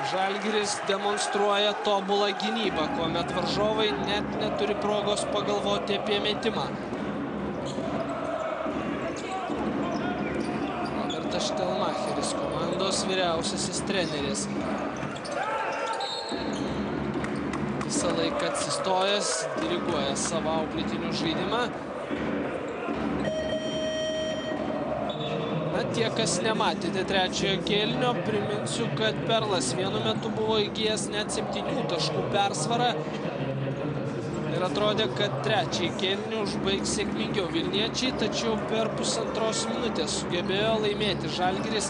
Žalgiris demonstruoja tobulą gynybą, kuomet varžovai net neturi progos pagalvoti apie metimą. Robertas Štelmacheris, komandos vyriausiasis treneris. Visą laiką atsistojęs, diriguoja savo auklėtinių žaidimą. Na, tie, kas nematėte trečiojo kėlinio, priminsiu, kad Perlas vienu metu buvo įgijęs net 7 taškų persvarą. Ir atrodė, kad trečiąjį kėlinį užbaigs sėkmingiau vilniečiai, tačiau per 1,5 minutės sugebėjo laimėti Žalgiris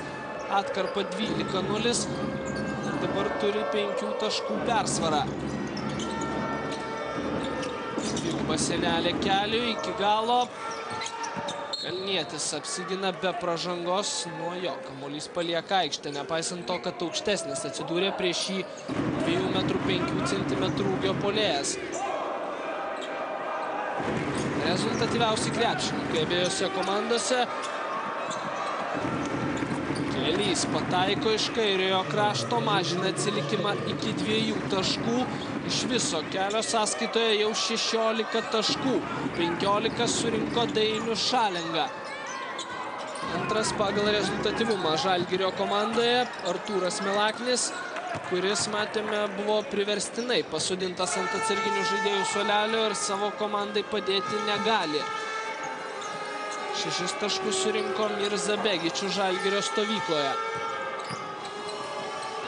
atkarpą 12-0 ir dabar turi 5 taškų persvarą. Dviguba sienelė keliui iki galo. Kalnietis apsigina be pražangos nuo jo. Kamuolys palieka aikštę, nepaisant to, kad aukštesnis atsidūrė prieš jį 2,5 m ūgio puolėjas. Rezultatyviausi krepšininkai abiejose komandose. Kelys pataiko iš kairiojo krašto, mažina atsilikimą iki 2 taškų. Iš viso kelio sąskaitoje jau 16 taškų. 15 surinko Dainius Šalenga. Antras pagal rezultatyvumą Žalgirio komandoje Artūras Milaknis, kuris, matėme, buvo priverstinai pasodintas ant atsarginių žaidėjų suolelio ir savo komandai padėti negali. 6 taškus surinko Mirza Begičių Žalgirio stovykloje.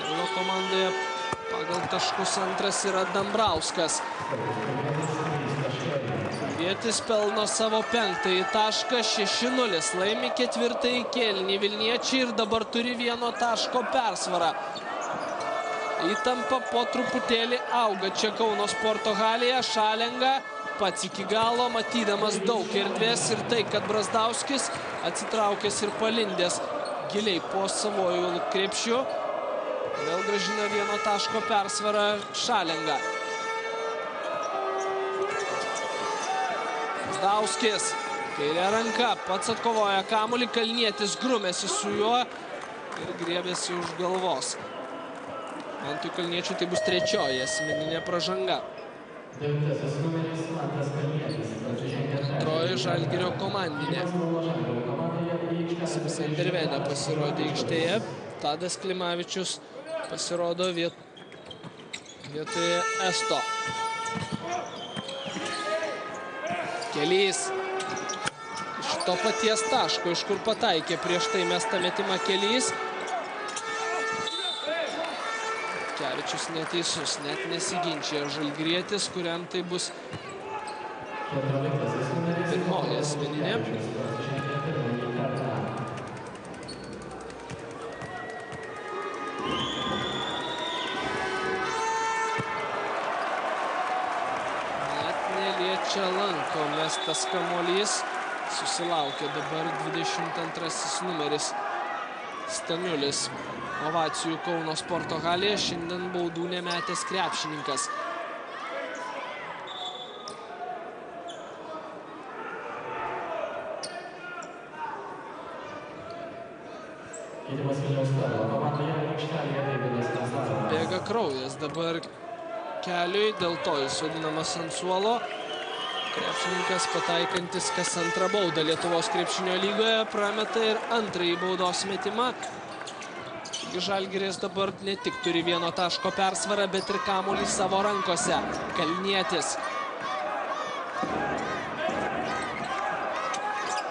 Perlo komandoje pagal taškus antras yra Dambrauskas. Vietis pelno savo 5-ąjį tašką, 6-0. Laimi 4-ąjį kėlinį Vilniečiai ir dabar turi 1 taško persvarą. Įtampa po truputėlį auga čia Kauno sporto halėje. Šalenga pats iki galo, matydamas daug erdvės ir tai, kad Brazdauskis atsitraukęs ir palindęs giliai po savojų krepšių. Vėl grąžina 1 taško persvarą Šalenga. Brazdauskis, kairė ranka, pats atkovoja kamuolį, Kalnietis grumėsi su juo ir griebėsi už galvos. Antui Kalniečiui tai bus 3-oji asmeninė pražanga. 9 numeris Mantas Kalnietis. Antroji Žalgirio komandinė. Sandervenė pasirodė aikštėje. Tadas Klimavičius pasirodo vietoje Esto. Kelys. Iš to paties taško, iš kur pataikė prieš tai mestą metimą Kelys. Kevičius neteisus, net nesiginčia žalgirietis, kuriam tai bus pirmoji asmeninė. Net neliečia lanko mestas kamuolys. Susilaukė dabar 22 numeris Staniulis. Ovacijų Kauno sporto halėje, šiandien baudų nemetęs krepšininkas. Bėga kraujas dabar keliui, dėl to jis vadinamas ant suolo. Krepšininkas pataikantis kas antrą baudą Lietuvos krepšinio lygoje, prameta ir antrąjį baudos metimą. Žalgiris dabar ne tik turi 1 taško persvarą, bet ir kamuolį savo rankose. Kalnietis.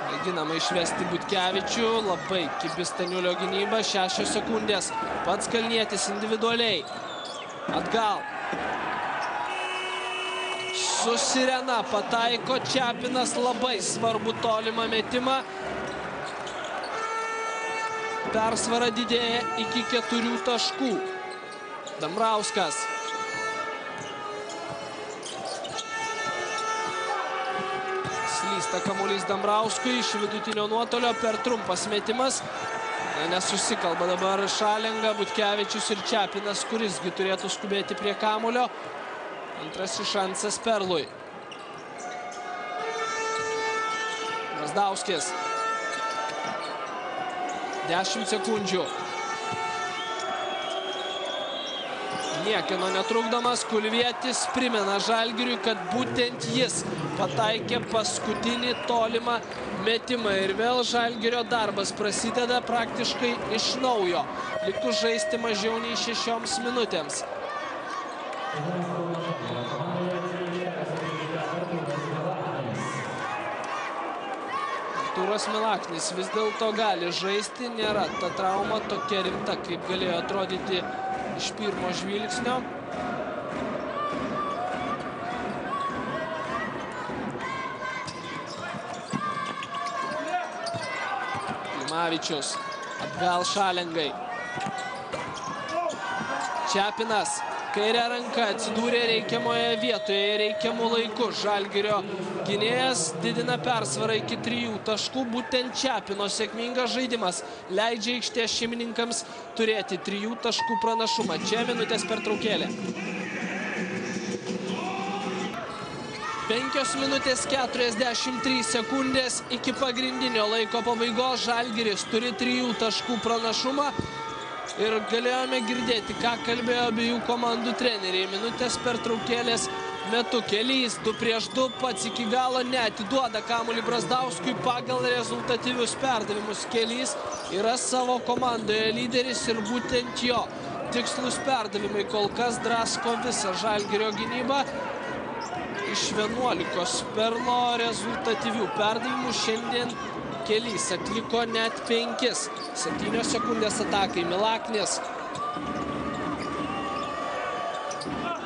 Mėginama išvesti Butkevičių. Labai kibi Staniulio gynyba. 6 sekundės. Pats Kalnietis individualiai. Atgal. Su sirena pataiko Čepinas labai svarbu tolimą metimą. Persvara didėja iki 4 taškų. Dambrauskas. Slysta kamuolys Dambrauskui iš vidutinio nuotolio, per trumpas metimas. Nesusikalba dabar Šalenga, Butkevičius ir Čepinas, kurisgi turėtų skubėti prie kamuolio. Antrasis šansas Perlui. Brazdauskis. 10 sekundžių. Niekieno netrukdomas, Kulvietis primena Žalgiriui, kad būtent jis pataikė paskutinį tolimą metimą. Ir vėl Žalgirio darbas prasideda praktiškai iš naujo. Likus žaisti mažiau nei 6 minutėms. Artūras Milaknis vis dėlto gali žaisti, nėra ta trauma tokia rimta, kaip galėjo atrodyti iš pirmo žvilgsnio. Klimavičius, atgal Šalengai. Čepinas. Kairė ranka atsidūrė reikiamoje vietoje, reikiamų laikų. Žalgirio gynėjas didina persvarą iki 3 taškų. Būtent Čepino sėkmingas žaidimas leidžia aikštės šeimininkams turėti 3 taškų pranašumą. Čia minutės pertraukėlė. 5 minutės 43 sekundės iki pagrindinio laiko pabaigos. Žalgiris turi 3 taškų pranašumą. Ir galėjome girdėti, ką kalbėjo abiejų komandų treneriai. Minutės pertraukėlės metu Kelys 2 prieš 2 pats iki galo neatiduoda kamuolį Brazdauskui pagal rezultatyvius perdavimus. Kelys yra savo komandoje lyderis ir būtent jo tikslus perdavimai kol kas drasko visą Žalgirio gynybą. Iš 11 Perlo rezultatyvių perdavimų šiandien Kelys atliko net 5. 7 sekundės atakai. Milaknis.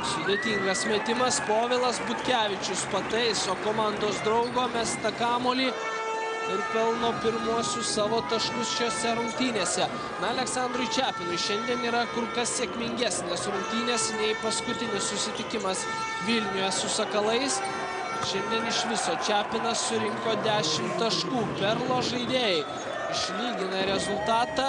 Sudėtingas metimas. Povilas Butkevičius pataiso komandos draugo mestą kamuolį ir pelno pirmuosius savo taškus šiose rungtynėse. Na, Aleksandrui Čepinui šiandien yra kur kas sėkmingesnės rungtynės nei paskutinis susitikimas Vilniuje su Sakalais. Šiandien iš viso Čepinas surinko 10 taškų. Perlo žaidėjai išlygina rezultatą.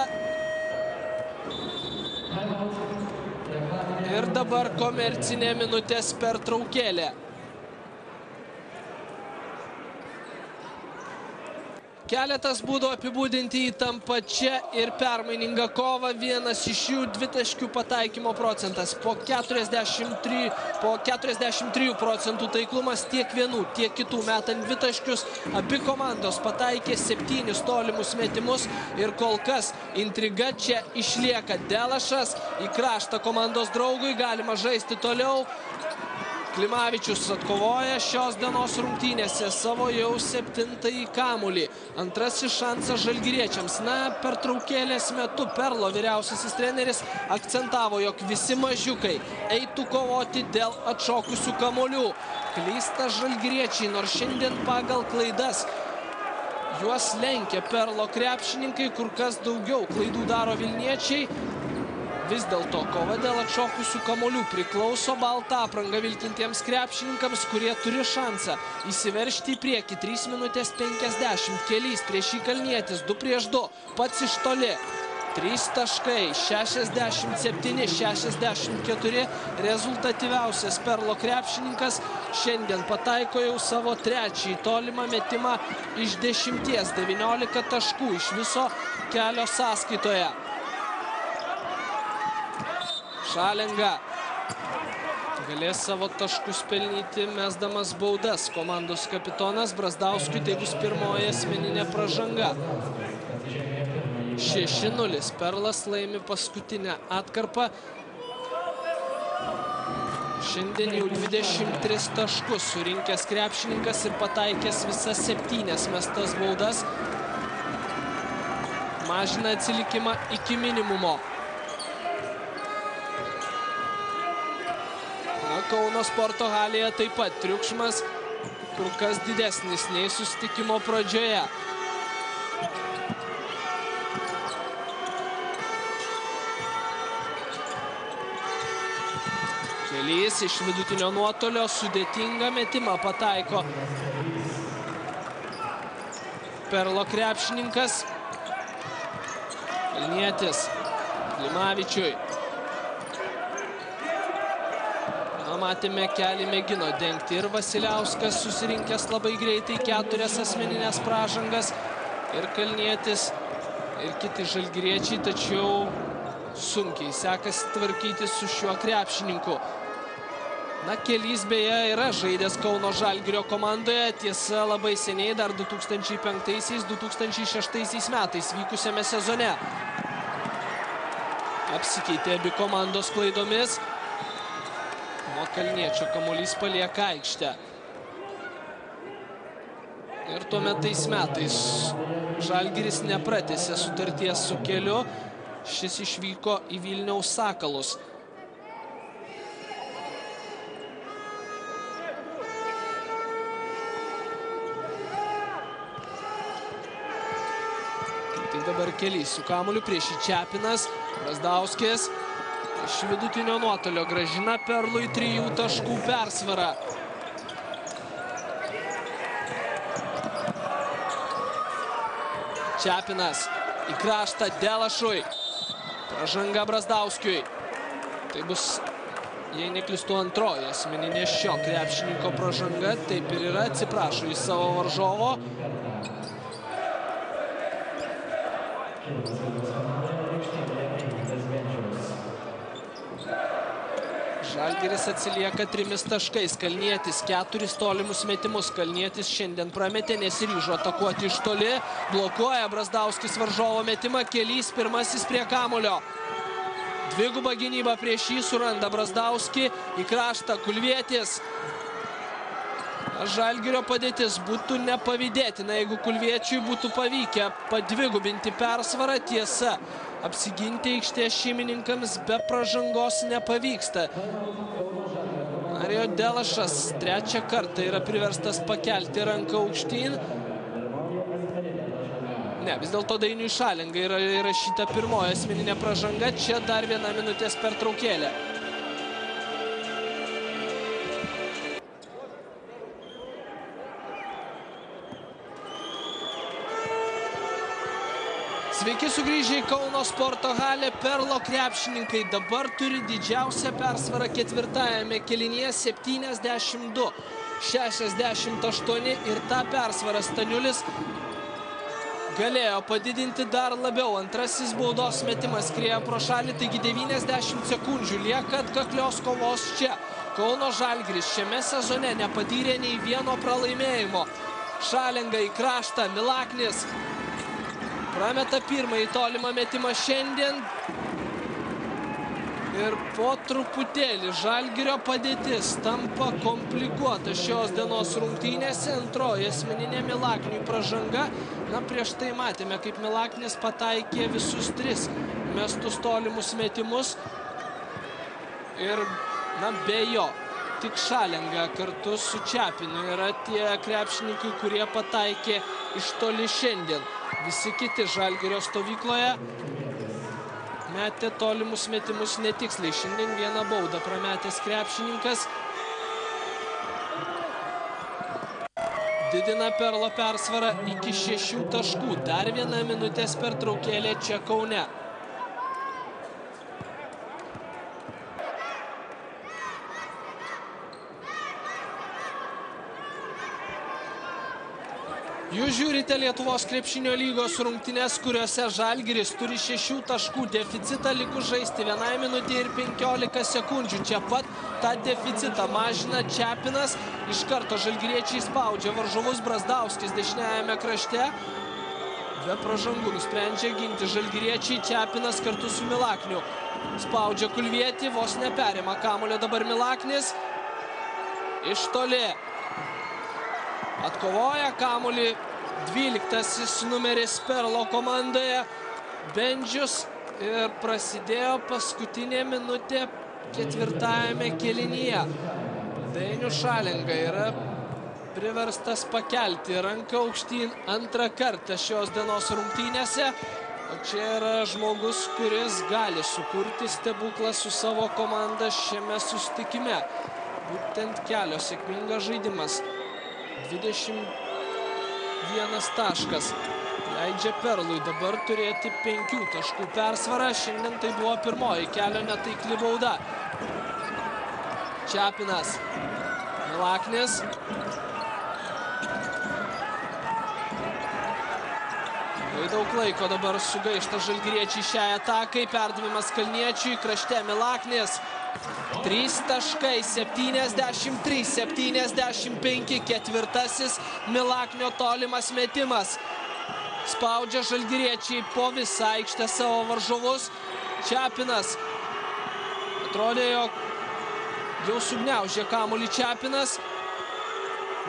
Ir dabar komercinė minutės pertraukėlė. Keletas būdų apibūdinti įtampą čia ir permainingą kovą. Vienas iš jų 2 taškių pataikymo procentas. Po 43 procentų taiklumas tiek vienų, tiek kitų metant 2 taškius. Abi komandos pataikė 7 tolimus metimus ir kol kas intriga čia išlieka. Delašas į kraštą komandos draugui, galima žaisti toliau. Klimavičius atkovoja šios dienos rungtynėse savo jau 7. kamuolį. Antrasis šansas žalgiriečiams. Na, pertraukėlės metu Perlo vyriausiasis treneris akcentavo, jog visi mažiukai eitų kovoti dėl atšokusių kamuolių. Klysta žalgiriečiai, nors šiandien pagal klaidas juos lenkia Perlo krepšininkai, kur kas daugiau klaidų daro vilniečiai. Vis dėlto kova dėl atšokusių kamuolių priklauso baltą aprangą vilkintiems krepšininkams, kurie turi šansą įsiveržti į priekį. 3 minutės 50. Kelys prieš jį Kalnietis 2 prieš 2. Pats iš toli. 3 taškai. 67-64. Rezultatyviausias Perlo krepšininkas šiandien pataiko jau savo 3. tolimą metimą iš 10. 19 taškų iš viso kelio sąskaitoje. Šalenga galės savo taškus pelnyti, mesdamas baudas. Komandos kapitonas Brazdauskui tai bus pirmoji asmeninė pražanga. 6-0. Perlas laimi paskutinę atkarpą. Šiandien jau 23 taškus surinkęs krepšininkas ir pataikęs visas 7 mestas baudas. Mažina atsilikimą iki minimumo. Kauno sporto halėje taip pat triukšmas kur kas didesnis nei susitikimo pradžioje. Kelys iš vidutinio nuotolio sudėtingą metimą pataiko Perlo krepšininkas. Kalnietis Klimavičiui. Matėme, kelį mėgino dengti ir Vasiliauskas, susirinkęs labai greitai 4 asmeninės pražangas. Ir Kalnietis, ir kiti žalgiriečiai, tačiau sunkiai sekasi tvarkyti su šiuo krepšininku. Na, Kelys beje yra žaidęs Kauno Žalgirio komandoje, tiesa labai seniai, dar 2005-2006 metais vykusiame sezone. Apsikeitė abi komandos klaidomis. Nuo Kalniečio kamuolys palieka aikštę. Ir tuomet tais metais Žalgiris nepratęsė sutarties su Keliu. Šis išvyko į Vilniaus Sakalus. Tai dabar Kelys su kamuoliu prieš jį Čepinas. Brazdauskis Iš vidutinio nuotolio grąžina Perlui 3 taškų persvarą. Čepinas į kraštą Delašui. Pražanga Brazdauskiui. Tai bus, jei neklystu, antroji asmeninė šio krepšininko pražanga. Taip ir yra, atsiprašo į savo varžovo. Žalgiris atsilieka 3 taškais. Kalnietis 4 tolimus metimus. Kalnietis šiandien prametė, nesiryžo atakuoti iš toli. Blokuoja Brazdauskis varžovo metimą. Kelys pirmasis prie kamulio. Dvigubą gynybą prieš jį suranda Brazdauskį. Į kraštą Kulvietis. Žalgirio padėtis būtų nepavydėtina, jeigu Kulviečiui būtų pavykę padvigubinti persvarą. Tiesa, apsiginti aikštės šeimininkams be pražangos nepavyksta. Marijo Delašas 3 kartą yra priverstas pakelti ranką aukštyn. Ne, vis dėlto Dainiui Šalingai yra įrašyta pirmoji asmeninė pražanga. Čia dar 1 minutės pertraukėlė. Sveiki sugrįžę į Kauno sporto halę. Perlo krepšininkai dabar turi didžiausią persvarą ketvirtajame kėlinyje 72-68 ir tą persvarą Staniulis galėjo padidinti dar labiau. Antrasis baudos metimas skrieja pro šalį, taigi 90 sekundžių lieka atkaklios kovos čia. Kauno Žalgiris šiame sezone nepatyrė nei vieno pralaimėjimo. Šalinga į kraštą, Milaknis prameta pirmąjį tolimą metimą šiandien. Ir po truputėlį Žalgirio padėtis tampa komplikuota šios dienos rungtynėse. Antroji asmeninė Milakniui pražanga. Na, prieš tai matėme, kaip Milaknis pataikė visus 3 mestus tolimus metimus. Ir, na, be jo, tik Šalinga kartu su Čepinu yra tie krepšininkai, kurie pataikė iš toli šiandien. Visi kiti Žalgirio stovykloje metė tolimus metimus netiksliai. Šiandien 1 baudą prametęs krepšininkas. Didina Perlo persvarą iki 6 taškų. Dar 1 minutės pertraukėlė čia Kaune. Jūs žiūrite Lietuvos krepšinio lygos rungtynes, kuriuose Žalgiris turi 6 taškų deficitą, likus žaisti 1 minutė ir 15 sekundžių. Čia pat tą deficitą mažina Čepinas. Iš karto žalgiriečiai spaudžia varžovus. Brazdauskis dešiniajame krašte. Be pražangų nusprendžia ginti žalgiriečiai. Čepinas kartu su Milakniu spaudžia Kulvietį, vos neperima kamuolio dabar Milaknis. Iš toli atkovoja kamuolį 12 numeris Perlo komandoje Bendžius ir prasidėjo paskutinė minutė ketvirtajame kėlinyje. Dainius Šalinga yra priverstas pakelti ranką aukštyn 2 kartą šios dienos rungtynėse. O čia yra žmogus, kuris gali sukurti stebuklą su savo komanda šiame susitikime. Būtent kelio sėkmingas žaidimas. 21 taškas leidžia Perlui dabar turėti 5 taškų persvarą. Šiandien tai buvo pirmoji kelio netaikli bauda. Čepinas, Milaknis. Labai daug laiko dabar sugaišta žalgiriečiai šiai atakai. Perdavimas Kalniečiui, krašte Milaknis. 3 taškai, 73-75, ketvirtasis Milaknio tolimas metimas. Spaudžia žalgiriečiai po visą aikštę savo varžovus. Čepinas. Atrodė, jog jau sugniaužė kamuolį Čepinas.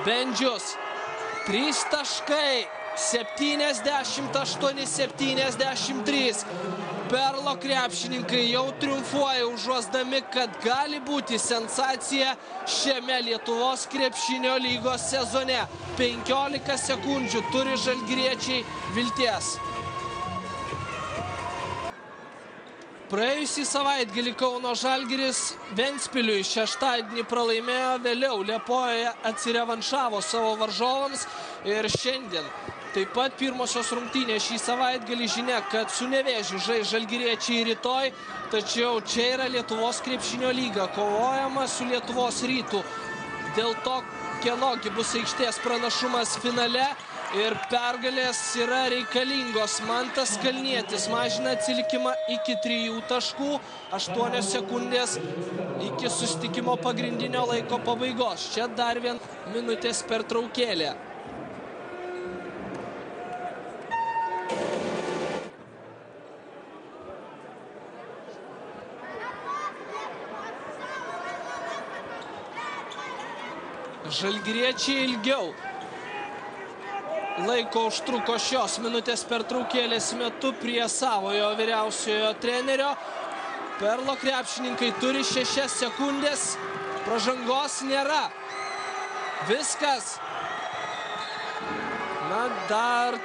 Bendžius. 3 taškai, 78-73. Perlo krepšininkai jau triumfuoja, užuosdami, kad gali būti sensacija šiame Lietuvos krepšinio lygos sezone. 15 sekundžių turi žalgiriečiai vilties. Praėjusį savaitgalį Kauno Žalgiris Ventspiliui šeštadienį pralaimėjo, vėliau Liepojoje atsirevanšavo savo varžovams ir šiandien taip pat pirmosios rungtynės šį savaitgalį. Žinia, kad su Nevėžiu žais žalgiriečiai rytoj, tačiau čia yra Lietuvos krepšinio lyga, kovojama su Lietuvos Rytu. Dėl to, kienogi bus aikštės pranašumas finale ir pergalės yra reikalingos. Mantas Kalnietis mažina atsilikimą iki 3 taškų, 8 sekundės iki susitikimo pagrindinio laiko pabaigos. Čia dar 1 minutės pertraukėlė. Žalgiriečiai ilgiau laiko užtruko šios minutės pertraukėlės metu prie savojo vyriausiojo trenerio. Perlo krepšininkai turi 6 sekundės, pražangos nėra. Viskas. Na, dar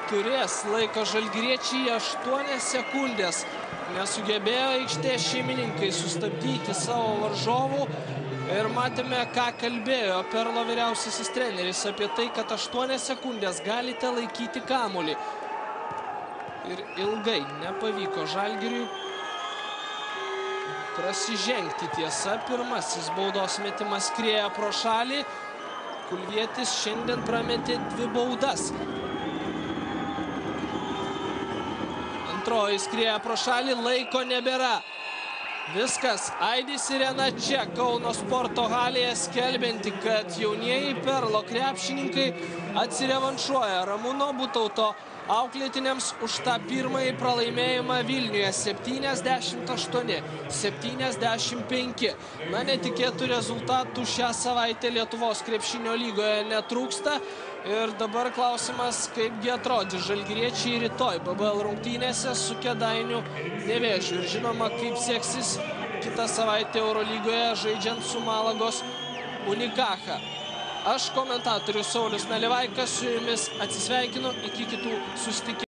turės laiko žalgiriečiai 8 sekundės. Nesugebėjo aikštės šeimininkai sustabdyti savo varžovų. Ir matėme, ką kalbėjo Perlo vyriausiasis treneris apie tai, kad 8 sekundės galite laikyti kamuolį. Ir ilgai nepavyko Žalgiriui prasižengti. Tiesa, pirmasis baudos metimas skrieja pro šalį. Kulvietis šiandien prametė 2 baudas. Antroji skrieja pro šalį, laiko nebėra. Viskas, aidi sirena čia Kauno sporto halėje, skelbianti, kad jaunieji Perlo krepšininkai atsirevanšuoja Ramūno Butauto auklėtiniams už tą pirmąjį pralaimėjimą Vilniuje 78-75. Na, netikėtų rezultatų šią savaitę Lietuvos krepšinio lygoje netrūksta. Ir dabar klausimas, kaipgi atrodys žalgiriečiai rytoj BBL rungtynėse su Kėdainių Nevėžiu. Ir žinoma, kaip seksis kitą savaitę Eurolygoje žaidžiant su Malagos Unikacha. Aš, komentatorius Saulius Nalivaikas, su jumis atsisveikinu iki kitų susitikimų.